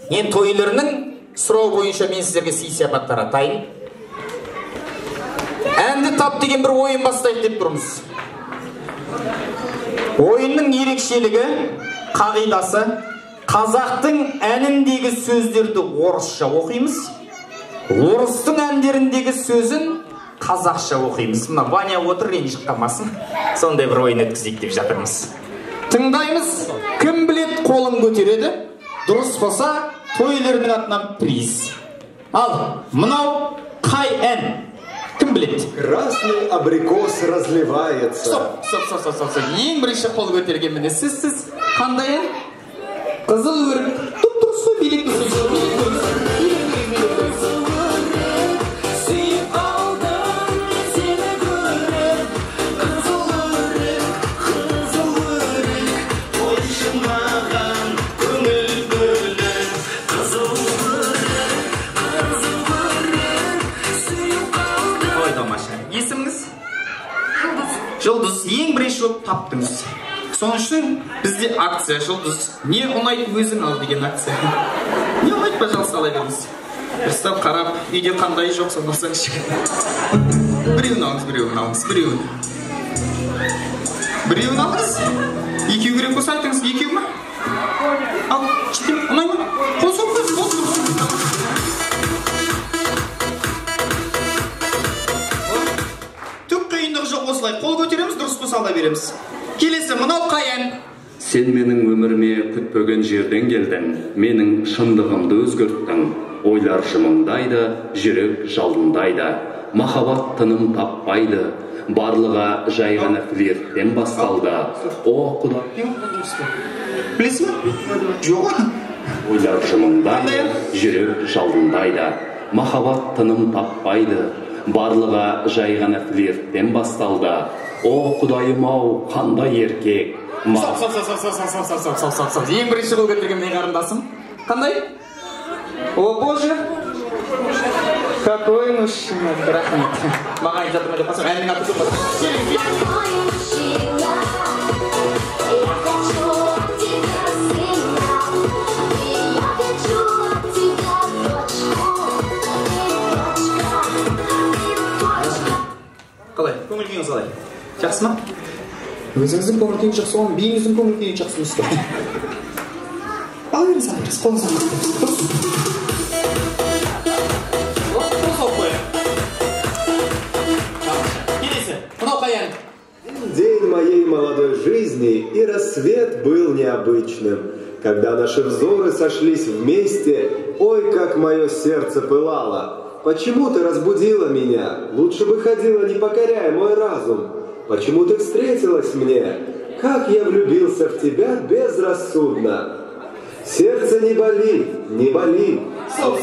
Енді той иелерінің сұрау бойынша мен сіздерге сый-сияпаттар атайын. Әнді тап деген бір ойын бастайық деп тұрмыз. Ойынның ерекшелігі, қағидасы, қазақтың әніндегі сөздерді орысша оқимыз, орыстың әндеріндегі сөзін қазақша оқимыз. Мына Ваня отыр, ренжіп қалмасын. Сондай бір ойын өткізейік деп жатырмыз. Тыңдаймыз, кім білет қолын көтереді, дұрыс болса той иелерінің атынан приз. Ал, мынау қай ән? Кім білет? Красный абрикос разливается. Стоп. Ең бірінші қол көтерген міне сіз қандай ән? Қызыл өрік. Тұп-тұрсы билет Жұлдыз, ең бірінші болып таптыңыз. Соның үшін бізде акция жұлдыз. Не ұнайды өзің ал деген акция. Не ұнайды, пожалуйста, ала беріңіз. Бірістап қарап, үйде қандай жоқ, соны алсаңыз біреуін алыңыз. Біреуін алыңыз. Екеу керек болса айтыңыз, екеу ма? Ал, жетем, ұнай ма? Қол соқпыз. Осылай қол көтереміз, дұрыс болса ала береміз. Келесі, мынау қай ән? Сен менің өміріме күтпеген жерден келдің, менің шындығымды өзгерттің. Ойлар жымыңдайды, жүрек жалындайды, махаббат тыным таппайды, барлыға жай ғана флирттен басталды. О, Құда. Білесің бе? Жоқ. ойлар жымыңдайды, жүрек жалындайды. Махаббат тыным таппайды, барлыға жай ғана флирттен басталды. О, Құдайым-ау, қандай еркек. Стоп. Ең бірінші қол көтерген не қарындасым? Қандай? О, боже! Какой мужчина, рахмет. Маған жатырма деп қасым, әлің аты тұрмады. Қалай? Көңіл күйіңіз қалай? Жақсы ма? Өзіңіздің көңіл күйіңіз жақсы болған, биіңіздің көңіл күйі жақсы емес пе? Ал беріңіз, қолыңыз алыңыз. День моей молодой жизни, и рассвет был необычным. Когда наши взоры сошлись вместе, ой, как мое сердце пылало. Почему ты разбудила меня? Лучше бы ходила, не покоряя мой разум. Почему ты встретилась мне? Как я влюбился в тебя безрассудно. Сердце не боли, не боли. Стоп.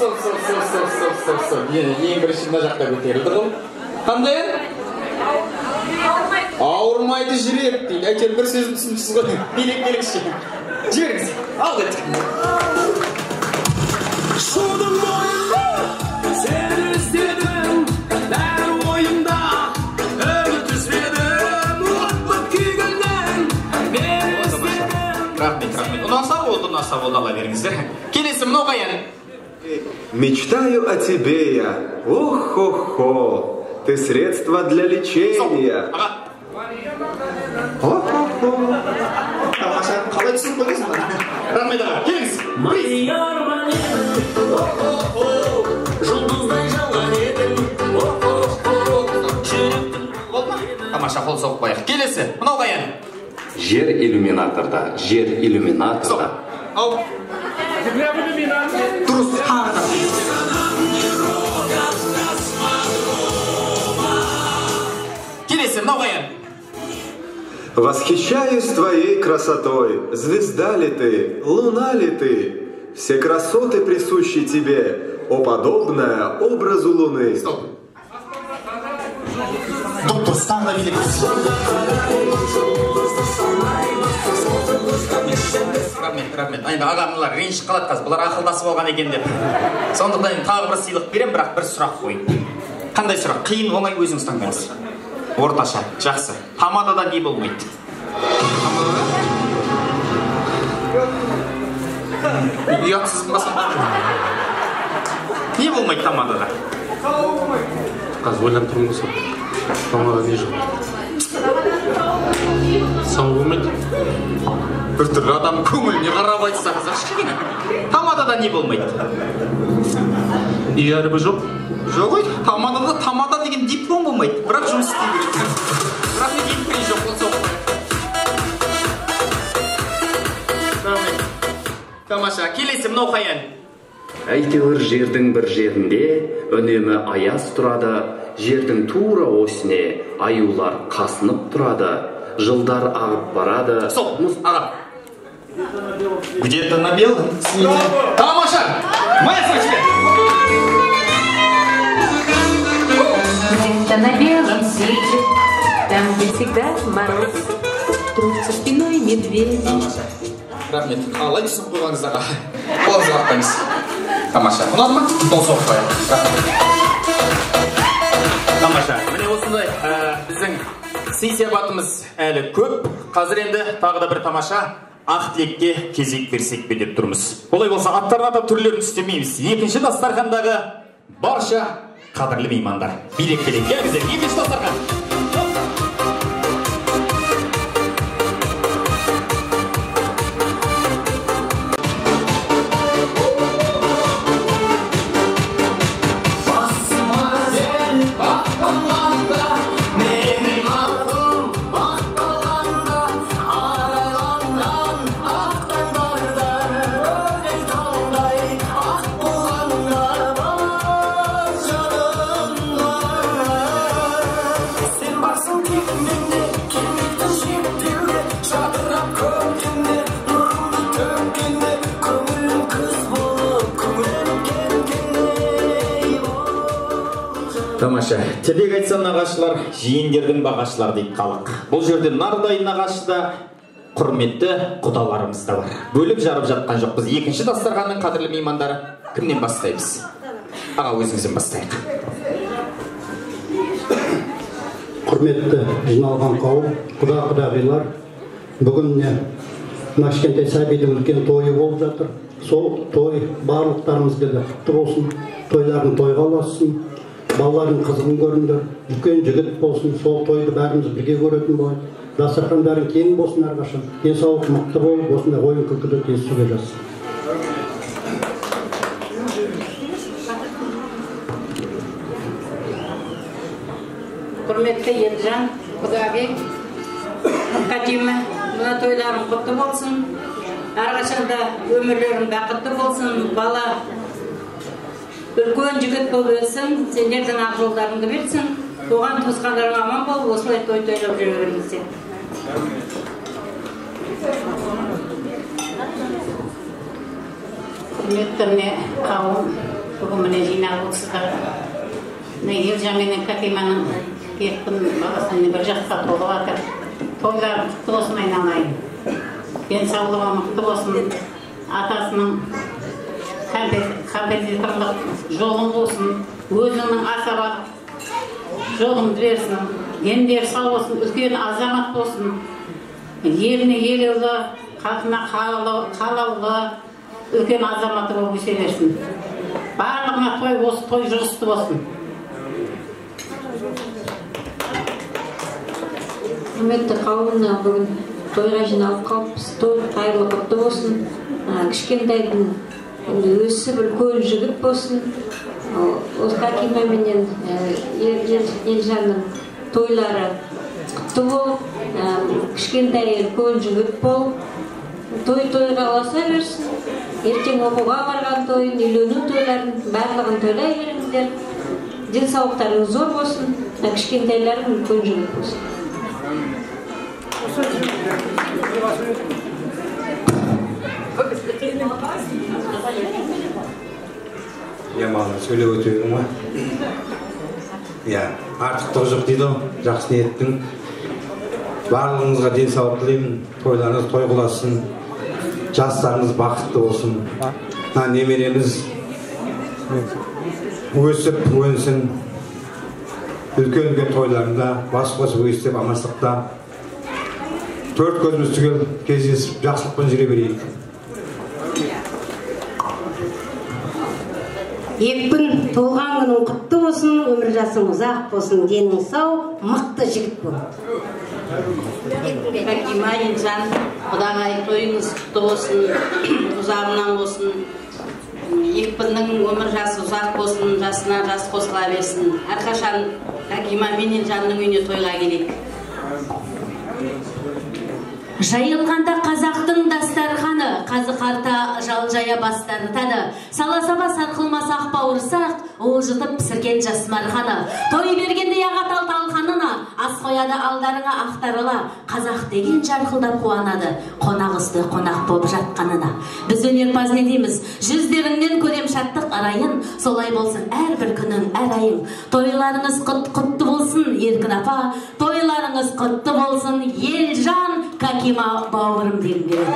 Ең бірінші мына жақта көтерілді ғой. Қандай? Ауырмайды жүрек дейді. Әйтеуір бір сөзін түсінсіз ғой. Билек-белекші. Жіберіңіз. Ал кеттік. Шудың бойында сені іздедім, бәрі ойымда үміт үзбедім, ұлттық күйгеннен мен іздедім. Рахмет. Ұнаса болды ала беріңіздер. Келесі мынау қаян? Мечтаю о тебе я. Ох-хо-хо. Ты средство для лечения. Қалай түсініп қойдыңыз ба? Рахмет аға, келіңіз. Тамаша, қол соғып қояйық. Келесі, мынау қаян? Жер иллюминаторда. Ау. Дұрыс. Келесі, мынау қаян? Восхищаюсь твоей красотой, звезда ли ты, луна ли ты, все красоты присущи тебе, о подобная образу луны. Стоп. Доктор, стан велик. Рахмет. Ағамдылар ренжіп қалады қазір, бұлар ақылдасып болған екен деп. Сондықтан тағы бір сыйлық берем, бірақ бір сұрақ қойын. Қандай сұрақ? Қиын, оңай, өзіңіз таңдаңыз. Орташа, жақсы. Тамадада не болмайды? Ұятсыз болмаса. Не болмайды тамадада? Қазір ойланып тұрмыз ғой. Тамада не жоқ? Сау болмайды. Бір түрлі адам көңіліне қарап айтса қазір. Тамадада не болмайды? Әрбі жоқ? Жоқ ой, тамада деген диплом болмайды. Бірақ жұмыс істей береді. Бірақ не диплом жоқ болса оқымайды. Тамаша, келесі мынау қаян? Әйтеуір жердің бір жерінде үнемі аяз тұрады, жердің тура осіне аюлар қасынып тұрады, жылдар ағып барады. Стоп, аға. Где-то на белом свете. Тамаша! Моя свечка! Где-то на белом свете, там, где всегда мороз, трутся спиной медведи. Рахмет, қалай түсіп қойғаныңыз аға? Қолыңызға қақпаймыз. Тамаша, ұнады ма? Қол соғып қояйық. Тамаша, міне осындай біздің сый-сияпатымыз әлі көп. Қазір енді тағы да бір тамаша ақ тілекке кезек берсек бе деп тұрмыз. Олай болса аттарын атап түрлерін түстемейміз. Екінші дастархандағы барша қадірлі меймандар. Билек-билек, келіңіздер, екінші дастархан. Тамаша. Тілек айтса нағашылар, жиендердің бағашылар дейді халық. Бұл жерде нардай нағашы да, құрметті құдаларымыз да бар. Бөліп жарып жатқан жоқпыз. Екінші дастарханның қадірлі меймандары. Кімнен бастаймыз? Аға, өзіңізден бастайық. Құрметті жиналған қауым, құда-құдағилар, бүгін кішкентай сәбидің үлкен тойы болып жатыр. Сол той барлықтарымызға да құтты болсын, тойлардың тойға ұлассын, балалардың қызығын көріңдер, үлкен жігіт болсын, сол тойды бәріміз бірге көретін болады. Дастархандарың кең болсын әрқашан, денсаулық мықты болып, осындай ойын күлкіде кездесуге жазсын. Құрметті Елжан, Құдабек, Қатима, мына тойларың құтты болсын. Әрқашанда өмірлерің бақытты болсын. Бала үлкен жігіт болып өссін, сендердің ақ жолдарыңды берсін. Туған туысқандарың аман болып, осылай той тойлап жүре беріңіздер. Құрметті қауым, бүгін міне жиналып отырсыздар. Елжан менен Қатиманың екпін баласының бір жасқа толып жатыр. Тойларың құтты болсын, айналайын. Денсаулығы мықты болсын, атасының композиторлық жолын болсын, өзінің асабалық жолын берсін, дендері сау болсын, үлкен азамат болсын, еліне елеулі, халқына қалаулы, үлкен азаматы болып өсе берсін. Барлығына той болсын, той жұғысты болсын. Құрметті қауымына бүгін тойға жиналып қалыппыз. Той қайырлы құтты болсын. Кішкентайдың өсіп үлкен жігіт болсын. Ол Қатима менен Елжанның тойлары құтты болып, кішкентай үлкен жігіт болып, той-тойға ұласа берсін. Ертең оқуға барған тойын, үйлену тойларын барлығын тойлай беріңіздер. Денсаулықтарыңыз зор болсын, кішкентайларың үлкен жігіт болсын. Маған сөйлеп өтуің ма? Артықтығы жоқ дейді, жақсы ниеттің. Барлығыңызға денсаулық тілеймін, тойларыңыз той қыласын, жастарыңыз бақытты болсын. Немереміз өсіп, өнсін, үлкен тойларында, бас қосып өстеп, амандықта. Төрт көзіміз түгел кездесіп, жақсылықпен жүре берейік. Екпін толған күнің құтты болсын, өмір жасың ұзақ болсын, денің сау, мықты жігіт бол. Қатима, Елжан, Құдағай тойыңыз құтты болсын, ұзағынан болсын. Екпіннің өмір жасы ұзақ болсын, жасына жас қосыла берсін. Әрқашан Қатима мен Елжанның үйіне тойға келейік. Жайылғанда қазақтың дастарханы, қазы қарта жал жая бастарытады. Саласаба сарқылмас ақ бауырсақ, ол жұтып пісірген жасмарханы. Той бергенде ағатал талқанына, ас қояды алдарыңа ақтарыла. Қазақ деген жарқылдап қуанады, қонағызды қонақ болып жатқанына. Біз өнерпаз не дейміз, жүздеріңнен көрем шаттық арайын, солай болсын әрбір күнің әр айың. Тойларыңыз құтты болсын, Еркін апа, тойларыңыз құтты болсын, Елжан, Қатима бауырым деген береді.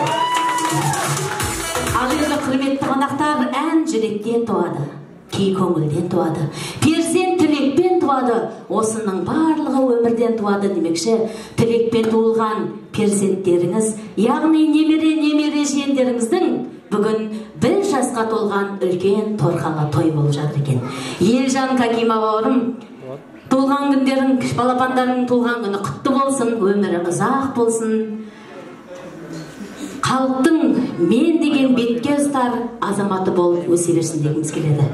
Ал енді құрметті қонақтар, ән жүректен туады, кей көңілден туады, перзент тілекпен туады, осының барлығы өмірден туады демекші. Тілекпен туылған перзенттеріңіз, яғни немере жиендеріңіздің бүгін 1 жасқа толған үлкен торқалы той болып жатыр екен. Елжан, Қатима бауырым, туылған күндерің, балапандарың туылған күні құтты болсын, өмірі ұзақ болсын. Халықтың мен деген бетке ұстар азаматы болып өсе берсін дегіміз келеді.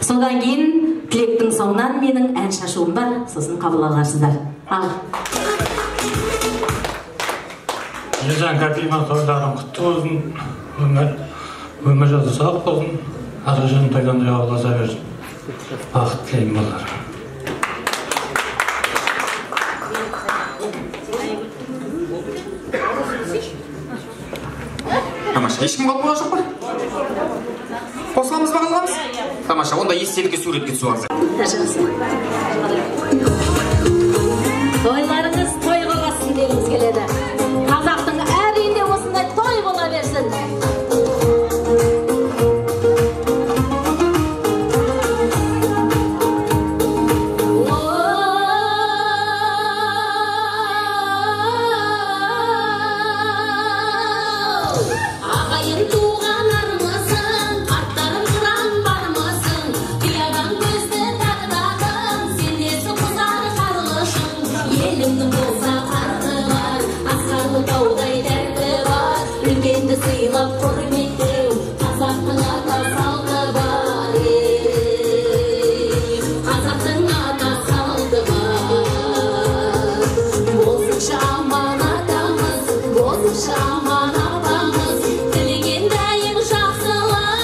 Содан кейін тілектің соңынан менің ән шашуым бар, сосын қабыл аларсыздар. Ал. Елжан, Қатима тойларың құтты болсын, өмір жасы ұзақ болсын, аражан тойдан ұяласа берсін. Бақыт тілеймін болар. Тамаша, ешкім қалып жоқ па? Қосыламыз ба қалғамыз? Тамаша, онда естелікке суретке түсуіңіз. Toйларыңыз тойға қалсын дегіміз келеді. Қазақтың әр үйінде осындай той бола берсін. Ағайын туған армысың, аттарың қыран бармысың, қиядан көзді тағдадың, сендесі құзар қарлышың, еліңнің болса қарты бар, асқарлы таудай дәрті бар, үлкенді сыйлап құрметтеу, қазақтың ата салты бар, қазақтың ата салты бар. Болсыншы аман атамыз, болсыншы аман апамыз, тілеген дайым жақсылық,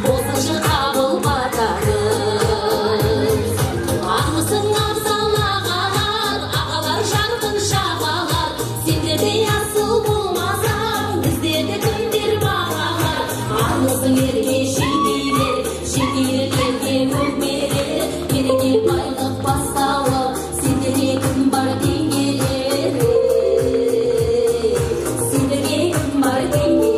болсыншы қабыл батарыз. Ағмысың абзал ағалар, ағалар жарқын шағалар, сендердей асыл болмасаң, біздерді кімдер бағалар. Ағмысың ерге шекейлер, шекейлерге көкмелер, ерге байлық бастауы, сендерге кім бар деңгелер, сендерге кім бар деңгелер.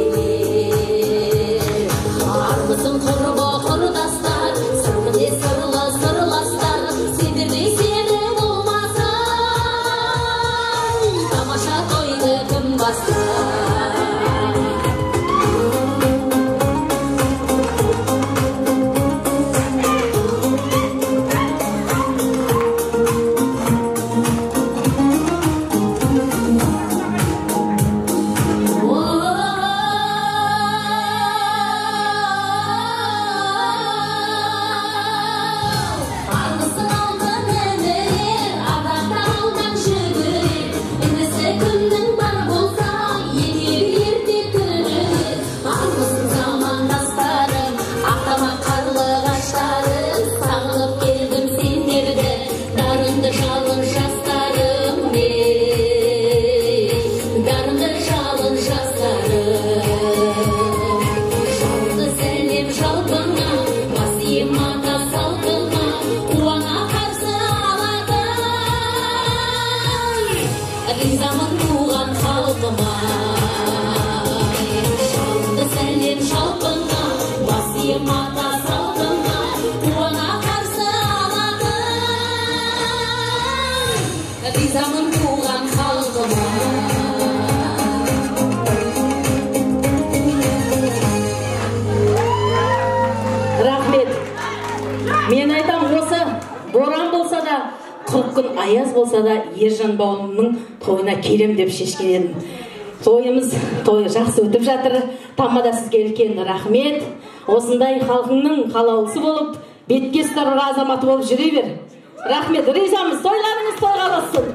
Армысың құрбы құрдастар, сырмыне сырлы сырластар, сендердей сені болмасаң, тамаша тойды кім бастар. Армысың алтын інілер, ардақтар алдан жүгірер, інісі кімнің бар болса, етегі ерте түрілер. Армысың замандастарым, ақтамақ қарлығаштарым, сағынып келдім сендерді, дарынды жалын жастарым мен, дарынды жалын жастарым. Жалынды сәлем жалпыңа, бас ием ата салтыңа, қуана қарсы алатын, ризамын туған халқыма. Жалынды сәлем жалпыңа, бас ием ата салтыңа, қуана қарсы алатын, ризамын туған халқыма. Рахмет. Мен айтам, осы боран болса да, 40 күн аяз болса да, Ержан бауырымның тойына келем деп шешкен едім. Тойымыз жақсы өтіп жатыр. Тамада сізге үлкен рахмет. Осындай халқыңның қалаулысы болып, бетке ұстар азаматы болып жүре бер. Рахмет, ризамыз. Тойларыңыз тойға болсын.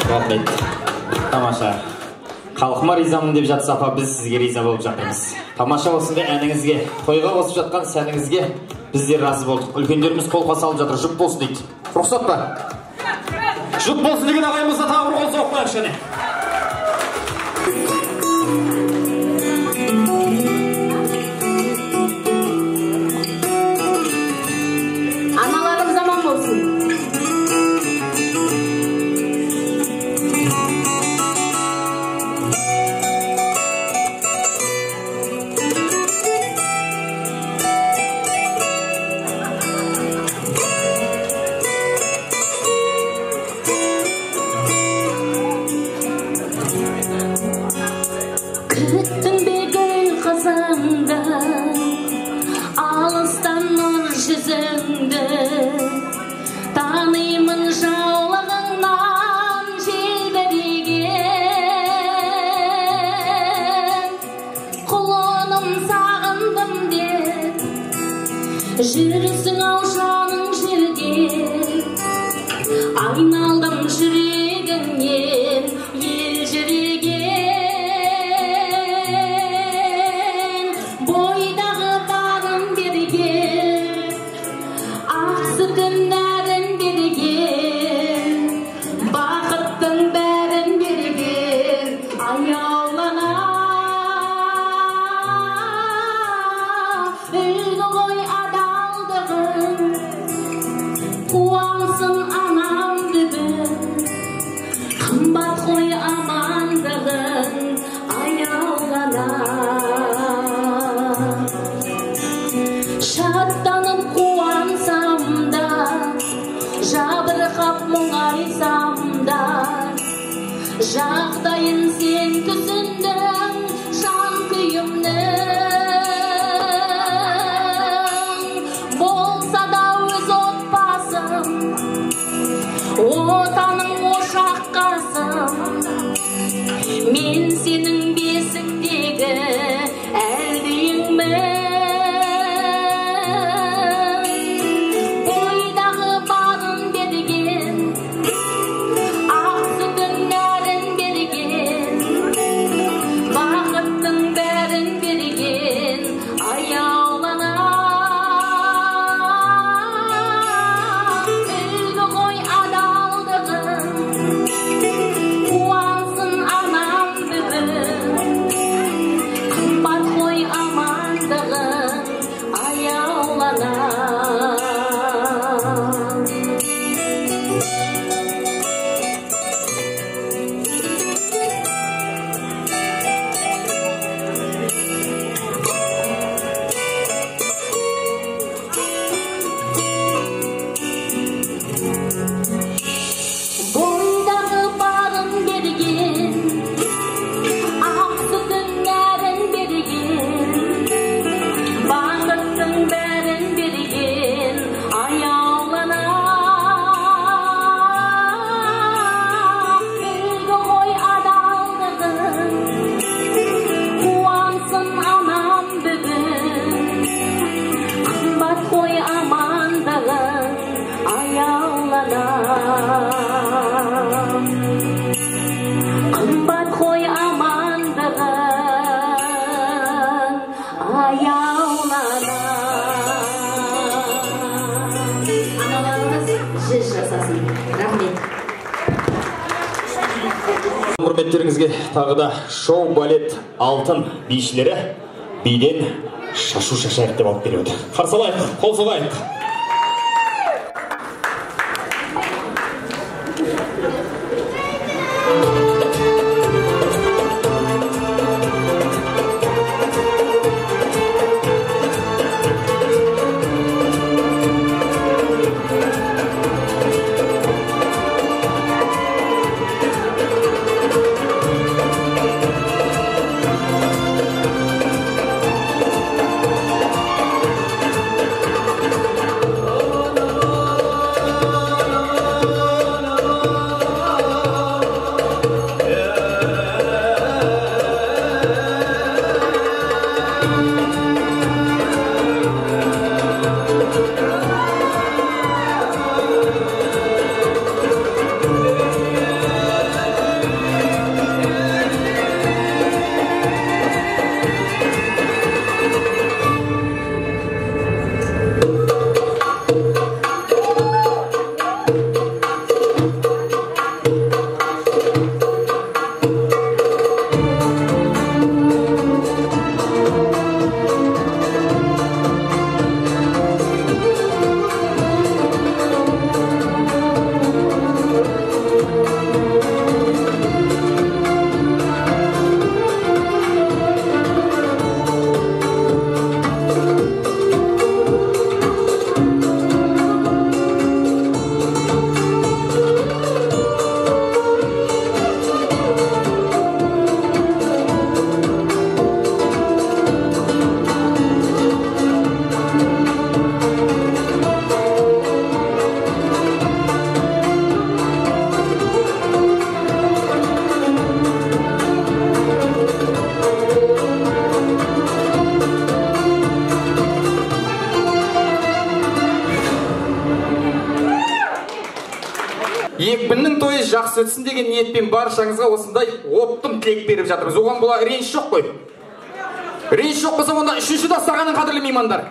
Рахмет. Тамаша. Халқыма ризамын деп жатса, апа, біз сізге риза болып жатырмыз. Тамаша осындай әніңізге, тойға қосып жатқан сәніңізге біздер разы болдық. Үлкендеріміз қолға салып жатыр, жұп болсын дейді. Рұқсат па? Жұп болсын деген ағайымызда тағы бір қол соғып қояйықшы әне. Аналарымыз аман болсын. Күттің бе гүл қызыңды, алыстан нұр жүзіңді, танимын жаулығыңнан желбіреген. Құлыным сағындым деп, жүрісің ау жаның жерге, айналдым жүрегіңнен елжіреген. Бойдағы бағым берген, ақ сүтін нәрін берген, бақыттың бәрін берген, аяулана үлгі ғой Қымбат қой амандығың аяулана. Шаттанып қуансам да, жабырқап мұңайсам да, жағдайын сен түсіндің жан күйімнің. Болса да өз отбасым, отаның ошақ қасым, мен сенің бесіктегі әлдейіңмін. Бойдағы бағын берген, ақ сүтін нәрін берген, бақыттың бәрін берген аяулана. Үлгі ғой адалдығың, қуансын анам бүгін. Қымбат қой амандығың аяулана. Бойдағы бағын берген, ақ сүтін нәрін берген, бақыттың бәрін берген аяулана. Үлгі ғой адалдығың, қуансын анам бүгін. Қымбат қой амандығың аяулана. Қымбат қой амандығың аяулана. Аналарымыз жыр жасасын. Рахмет. Құрметтеріңізге тағы да шоу балет алтын бишілері биден шашу шашайық деп алып береді. Қарсы алайық, қол соғайық. Екпіннің тойы жақсы өтсін деген ниетпен баршаңызға осындай оптым тілек беріп жатырмыз. Оған бұла реніш жоқ қой. Реніш жоқ болса онда үшінші дастарханның қадірлі меймандар.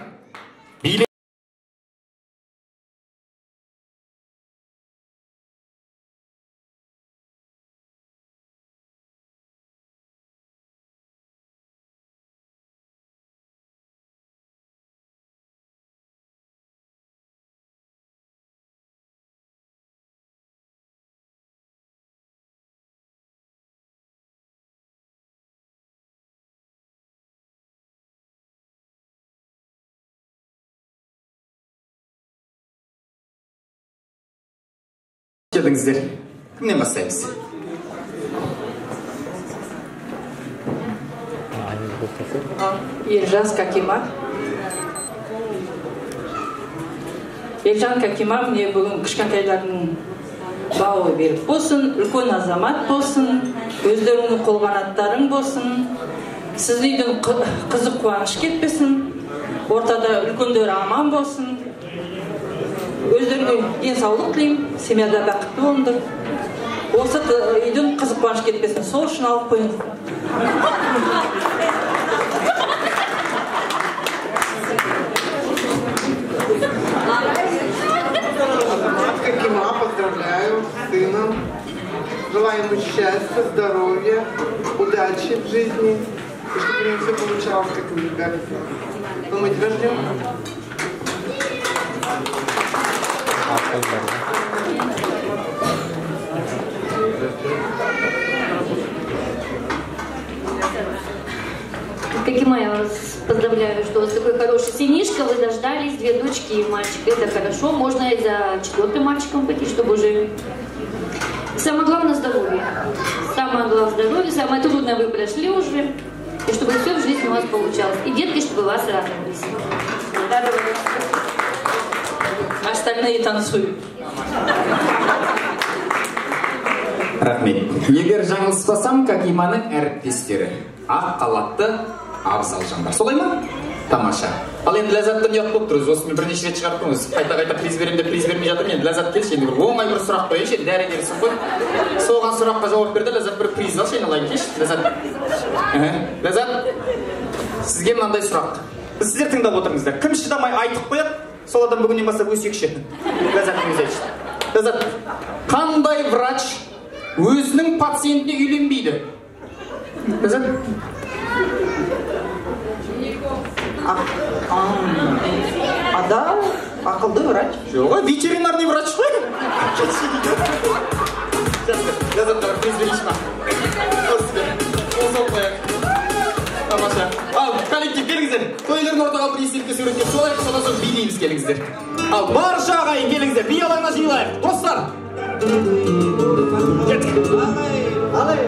едіңіздер? Кімнен бастаймыз? Елжан Какима. Елжан Какима мне бүгін кішкентайлардың бауы беріп болсын, үлкен азамат болсын, өздеріңнің қолғанаттарың болсын, сіз үйдің қызық қуаныш кетпесін, ортада үлкендер аман болсын, өздеріңе денсаулық тілеймін, семьяда бақытты болыңдар. Осы үйдің қызық қуаныш кетпесін, сол үшін алып қойыңыз. Какима, поздравляю с сыном. Желаю ему счастья, здоровья, удачи в жизни. И чтобы у него все получалось, как ему кажется. Мы тебя ждем. Какима, я вас поздравляю, что у вас такой хороший сынишка, вы дождались, 2 дочки и мальчик. Это хорошо, можно и за 4-м мальчиком пойти, чтобы уже... Самое главное здоровье. Самое главное здоровье, самое трудное вы прошли уже. И чтобы все в жизни у вас получалось. И детки, чтобы вас радовались. Остальные танцуют. Рахмет. Егер жаңылыспасам, Какиманың әріптестері ақ қалатты абзал жандар. Солай ма? Тамаша. Ал енді Ләззаттан ұят болып тұрыз. Осыны бірнеше рет шығарттыңыз. Қайта-қайта приз бермей жатыр. Енді Ләззат келші, енді бір оңай бір сұрақ қойыншы, дәрігерсің ғой. Соған сұраққа жауап берді, Ләззат бір приз алшы, айналайын келші. Ләззат, сізге мынандай сұрақ. Сіздер тыңдап отырыңыздар. Кім шыдамай айтып қояды, сол адам бүгіннен бастап өсекші. Ләззат өзі айтшы. Ләззат, қандай врач өзінің пациентіне үйленбейді? Ләззат? Ада ақылды врач. Жоқ, ветеринарный врач қой. Ләззат, приз берейші ма? Осы қояқ. Тамаша. Ал, коллектив, келіңіздер. Тойлардың ортаға бір естелікке суреттеп солайық, содан соң билейміз, келіңіздер. Ал, барша ағайын, келіңіздер. Би алаңына жиылайық. Достар! Кеттік. Алай.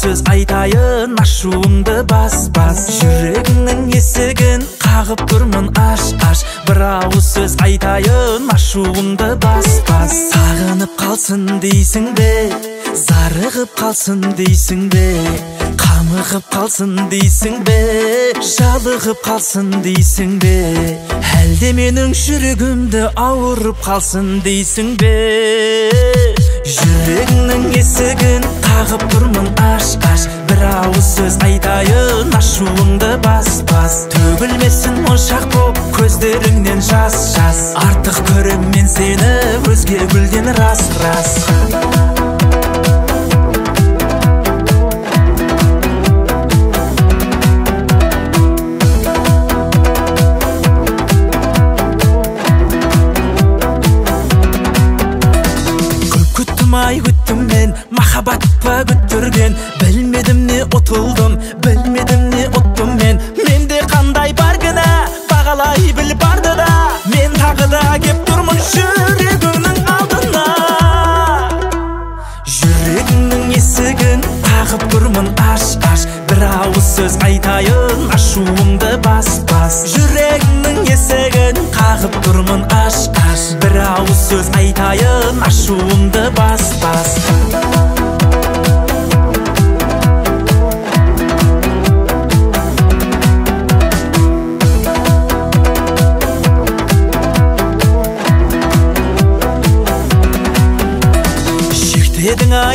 сөз айтайын, ашуымды бас. Жүрегіңнің есігін қағып тұрмын, аш. Бір ауыз сөз айтайын, ашуымды бас. Сағынып қалсын дейсің бе, зарығып қалсын дейсің бе, қамығып қалсын дейсің бе, жалығып қалсын дейсің бе, әлде менің жүрегімді ауырып қалсын дейсің бе. жүрегіңнің есігін қағып тұрмын аш бір ауыз сөз айтайын ашуыңды бас төгілмесін моншақ боп көздеріңнен жас артық көрем мен сені өзге гүлден рас күттім мен махаббат па күттірген білмедім не ұтылдым білмедім не ұттым менде қандай бар кінә бағалай біл барды да мен тағы да кеп тұрмын жүрегіңнің алдына жүрегіңнің есігін қағып тұрмын аш бір ауыз сөз айтайын ашуымды бас жүрегіңнің есігін қағып тұрмын аш бір ауыз сөз айтайын ашуымды бас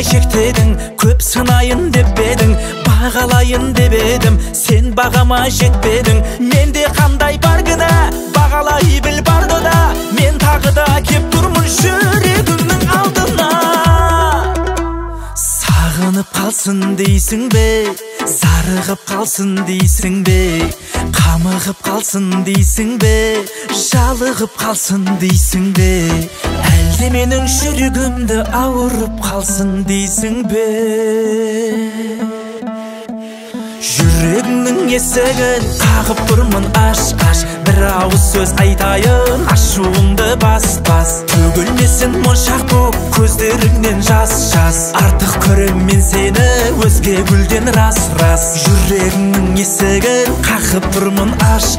шектедің көп сынайын деп едің бағалайын деп едім сен бағама жетпедің менде қандай бар кінә бағалай біл барды да мен тағы да кеп тұрмын жүрегіңнің алдына сағынып қалсын дейсің бе зарығып қалсын дейсің бе қамығып қалсын дейсің бе жалығып қалсын дейсің бе әлде менің жүрегімді ауырып қалсын дейсің бе жүрегіңнің есігін қағып тұрмын аш бір ауыз сөз айтайын ашуыңды бас төгілмесін моншақ боп көздеріңнен жас артық көрем мен сені өзге гүлден рас жүрегіңнің есігін қағып тұрмын аш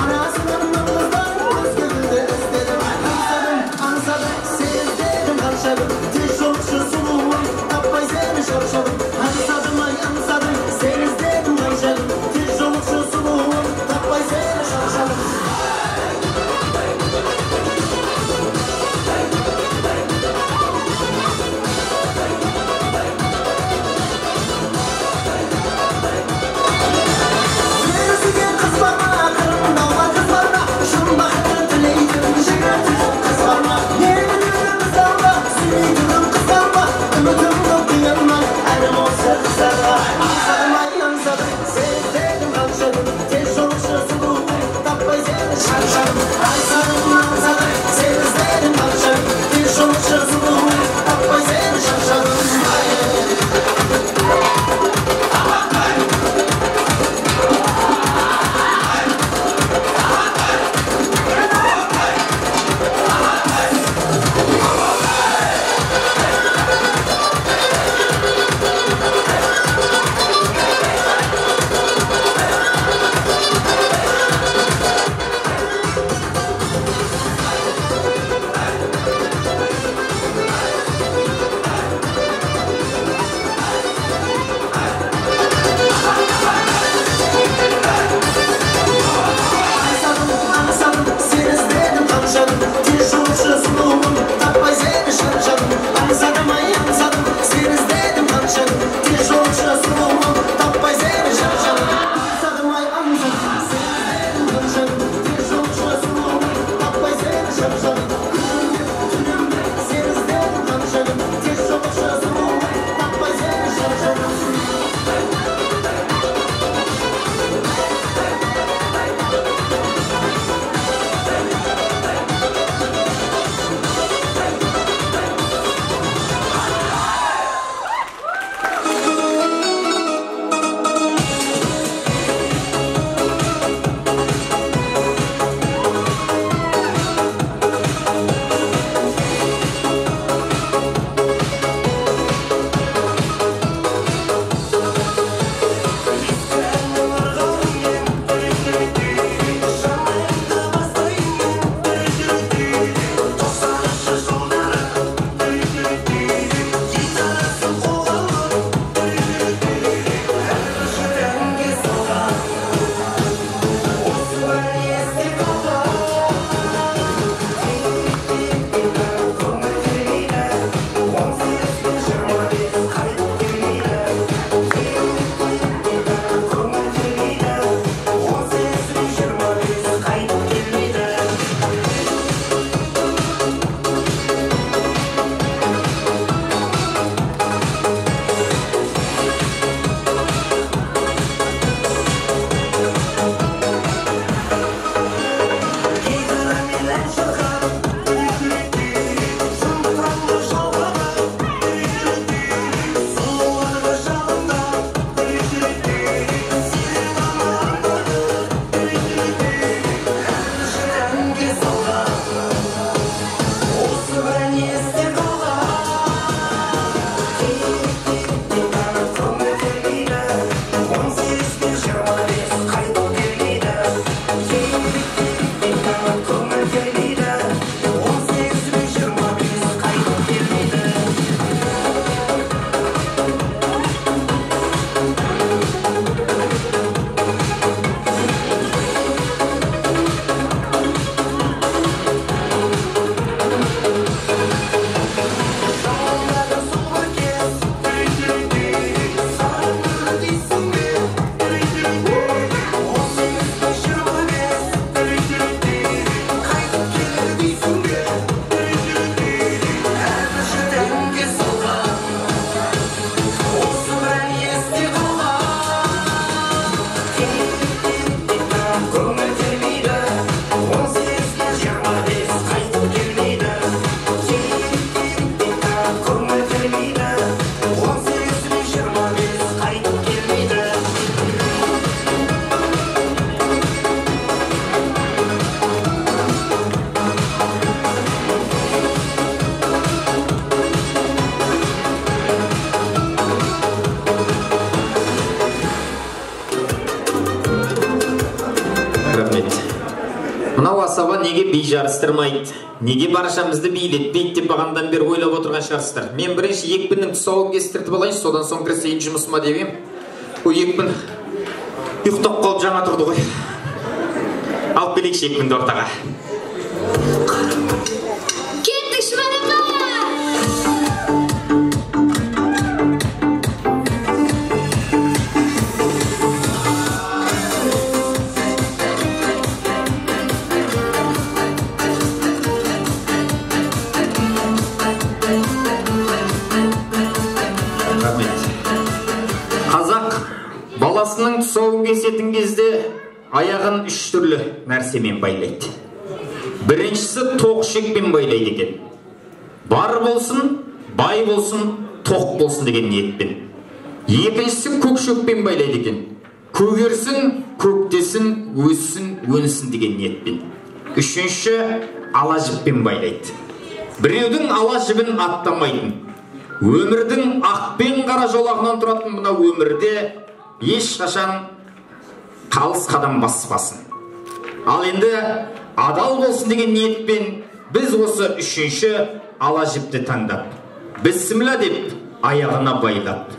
Arası неге би жарыстырмайды, неге баршамызды билетпейді деп бағандан бері ойлап отырған шығарсыздар. Мен бірінші екпіннің тұсауын кестіртіп алайын, содан соң кірісейін жұмысыма деп ем. Бұл екпін ұйықтап қалып жаңа тұрды ғой. Алып келейікші екпінді ортаға. Кеттік Шманаға! Баласының тұсауын кесетін кезде аяғын 3 түрлі нәрсемен байлайды. Біріншісі тоқ шекпен байлайды екен. Бар болсын, бай болсын, тоқ болсын деген ниетпен. Екіншісі көк шекпен байлайды екен. Көгерсін, көктесін, өссін, өнсін деген ниетпен. Үшінші ала жіппен байлайды. Біреудің ала жібін аттамайтын. Өмірдің ақ пен қара жолағынан тұратын мына өмірде ешқашан қалыс қадам баспасын. Ал енді адал болсын деген ниетпен біз осы үшінші ала жіпті таңдап, бісміллә деп аяғына байлап,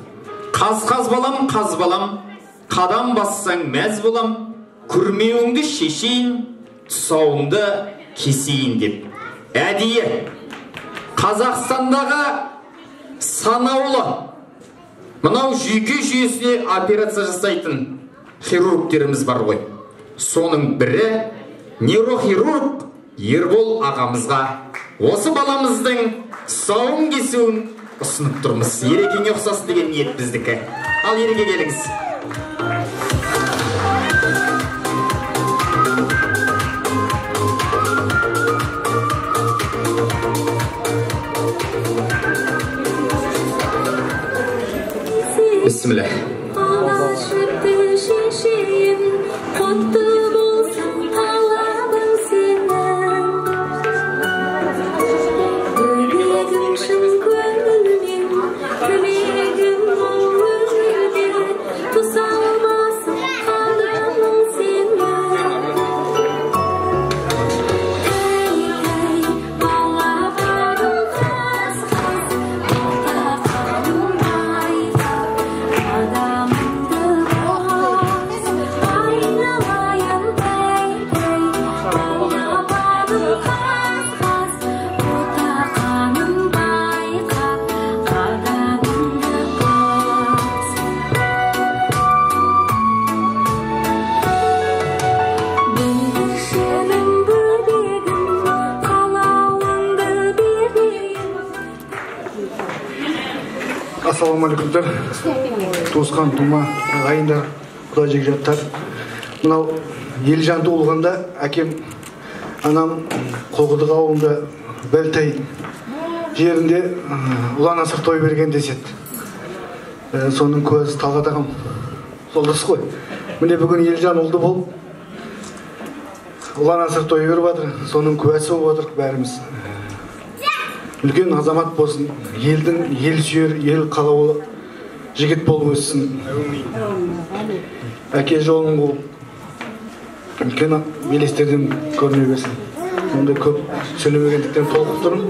қаз балам, қаз балам, қадам бассаң мәз болам, күрмеуіңді шешейін, тұсауыңды кесейін деп. Әдейі Қазақстандағы санаулы мынау жүйке жүйесіне операция жасайтын хирургтеріміз бар ғой. Соның бірі нейрохирург Ербол ағамызға осы баламыздың тұсауын кесуін ұсынып тұрмыз. Ерекеңе ұқсасын деген ниет біздікі. Ал ереке келіңіз. Bismillah. Ассалаумалейкумдар, туысқан тума ағайындар, құда жекжаттар. Мынау Елжан туылғанда әкем анам Қолқұдық ауылында Бәлтай жерінде ұлан асыр той берген деседі. Соның көзі Талғат ағам солдасы ғой. Міне бүгін Елжан ұлды болып ұлан асыр той беріп жатыр. Соның куәсі болып жатыр бәріміз. Үлкен азамат болсын, елдің ел сүйер, ел қалаулы жігіт болып өссін. Әке жолын қуып, үлкен белестерден көріне берсін. Онда көп сөйлемегендіктен толқып тұрмын,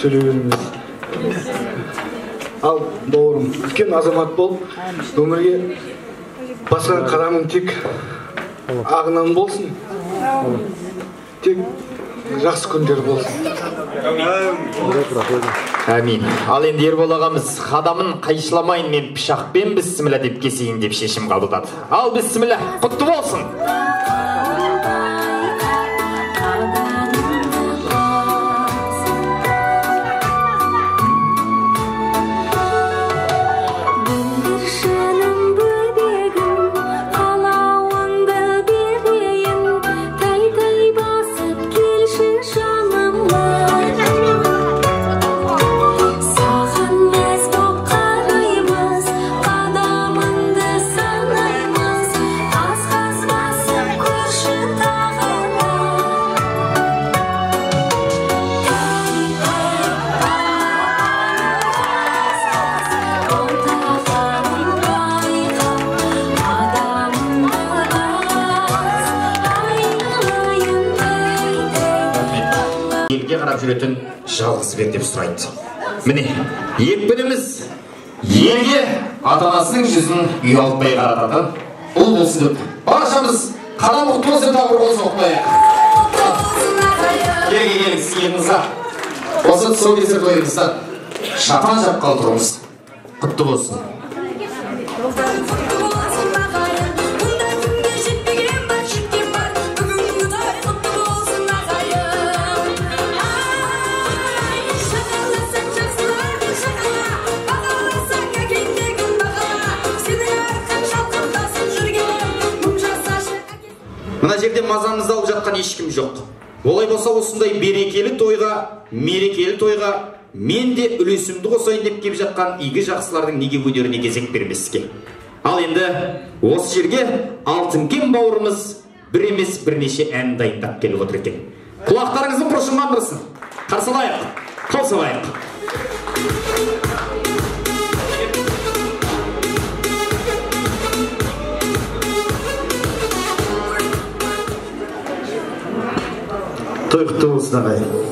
сөйлей береміз. Ал бауырым, үлкен азамат болып, өмірге басқан қадамың тек ағынан болсын, тек жақсы күндер болсын. Әмин. Ал енді Ербол ағамыз қадамын қайшыламайын, мен пышақпен бісміллә деп кесейін деп шешім қабылдады. Ал бісміллә, құтты болсын. Қадамыңды санаймыз, аз-қаз басып қарап жүретін жалғыз бер деп сұрайды. Міне, екпініміз елге ата-анасының жүзін ұялтпай қарататын ұл болсын деп. Баршамыз қадам құтты болсын деп тағы бір қол соқпайық. Келге сыйыңызға осы тұсаукесер тойыңызда шапан жапқалы тұрмыз. Құтты болсын. Мына жерде мазамызды алып жатқан ешкім жоқ. Олай болса осындай берекелі тойға, мерекелі тойға мен де үлесімді қосайын деп келіп жатқан игі жақсылардың неге өнеріне кезек бермеске. Ал енді осы жерге Алтынкен бауырымыз бір емес бірнеше ән дайындап келіп отыр екен. Құлақтарыңыздың құрышын қандырсын. Қарсылайық, қаусалайық. Той құтты болсын ағайын.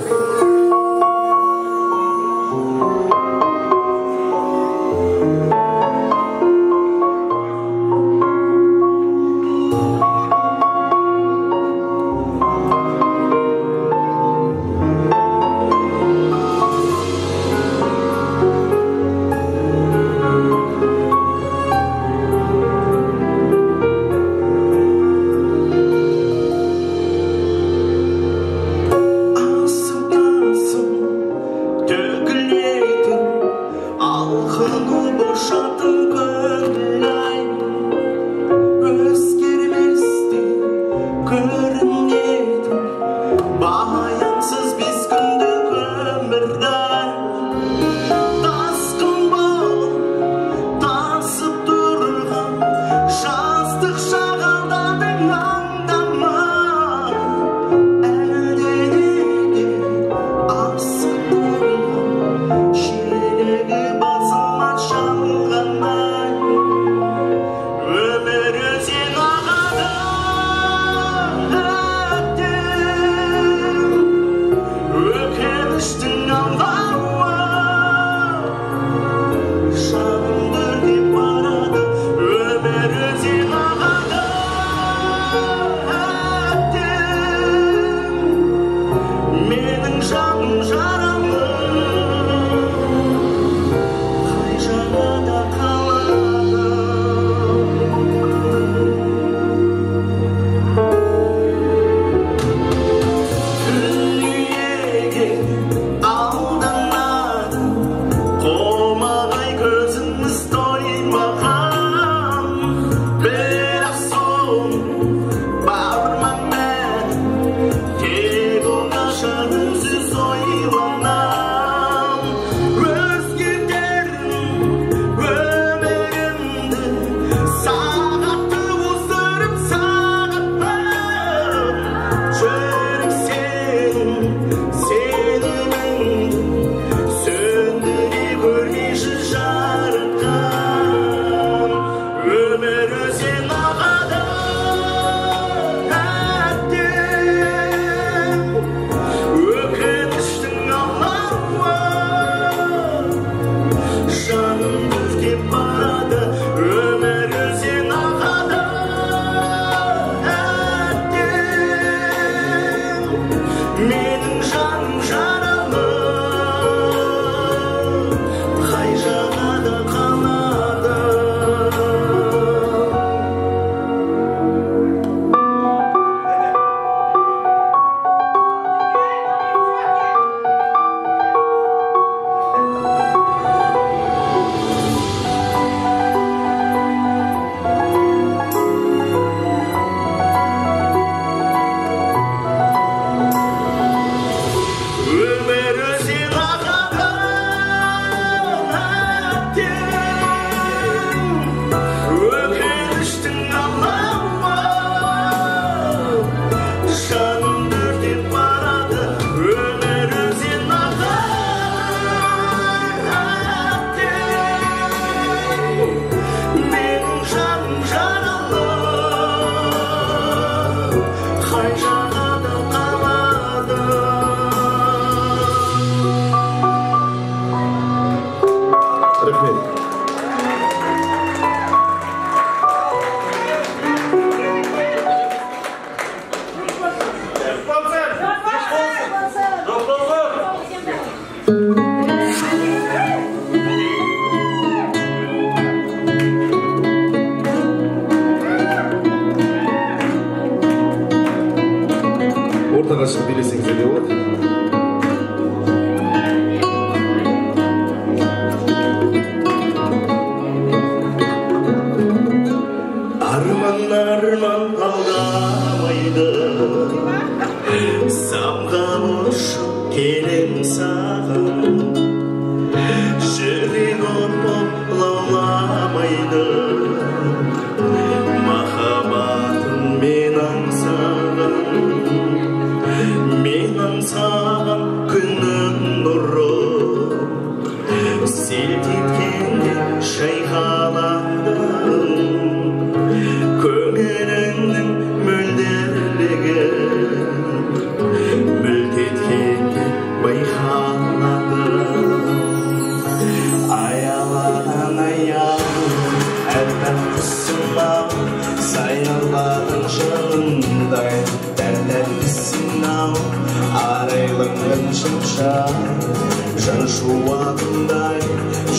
жан шуағындай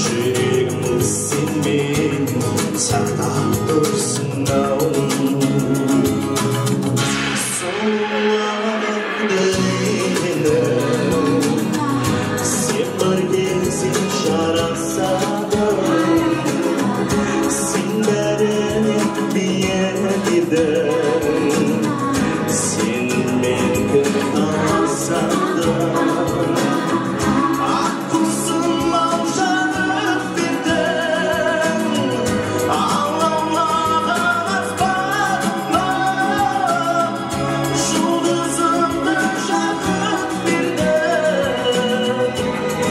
жүрегімді сенмен сақтап тұрсың-ау. Сен бар кезде жарасады, сен бәріне биік едің, сен менікі аласады. Ақ құсым-ау жанып бердің, аламаған аспаныма, жұлдызымды жағып бердің,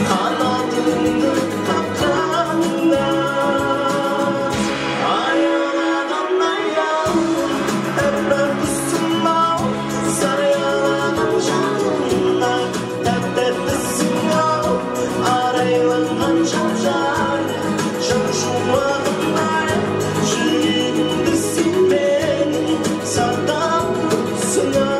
қанатыңды қаққанда. Аялаған аял, әппақ құсым-ау, саялаған жанымнан, тәп-тәттісің-ау, арайланған жап-жар, жан шуағындай жүрегімді сенмен сақтап тұрсың-ау.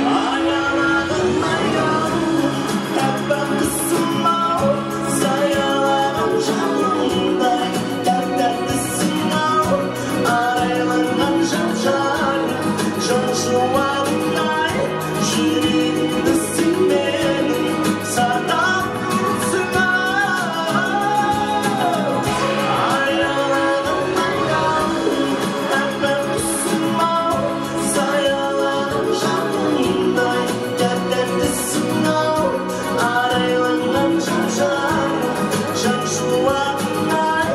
Аялаған аял, әппақ құсым-ау, саялаған жанымдай, тәп-тәттісің-ау, арайланған жап-жар, жан шуағындай жүрегімді сенмен сақтап тұрсың-ау. Аялаған аял, әппақ құсым-ау, саялаған жанымдай, тәп-тәттісің-ау, арайланған жап-жар, жан шуағындай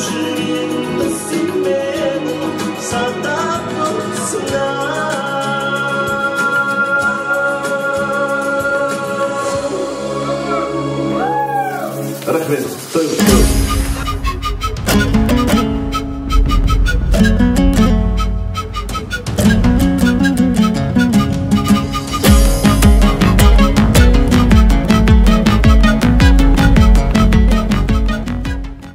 жүрегімді сенмен сақтап тұрсың-ау. Рахмет. Той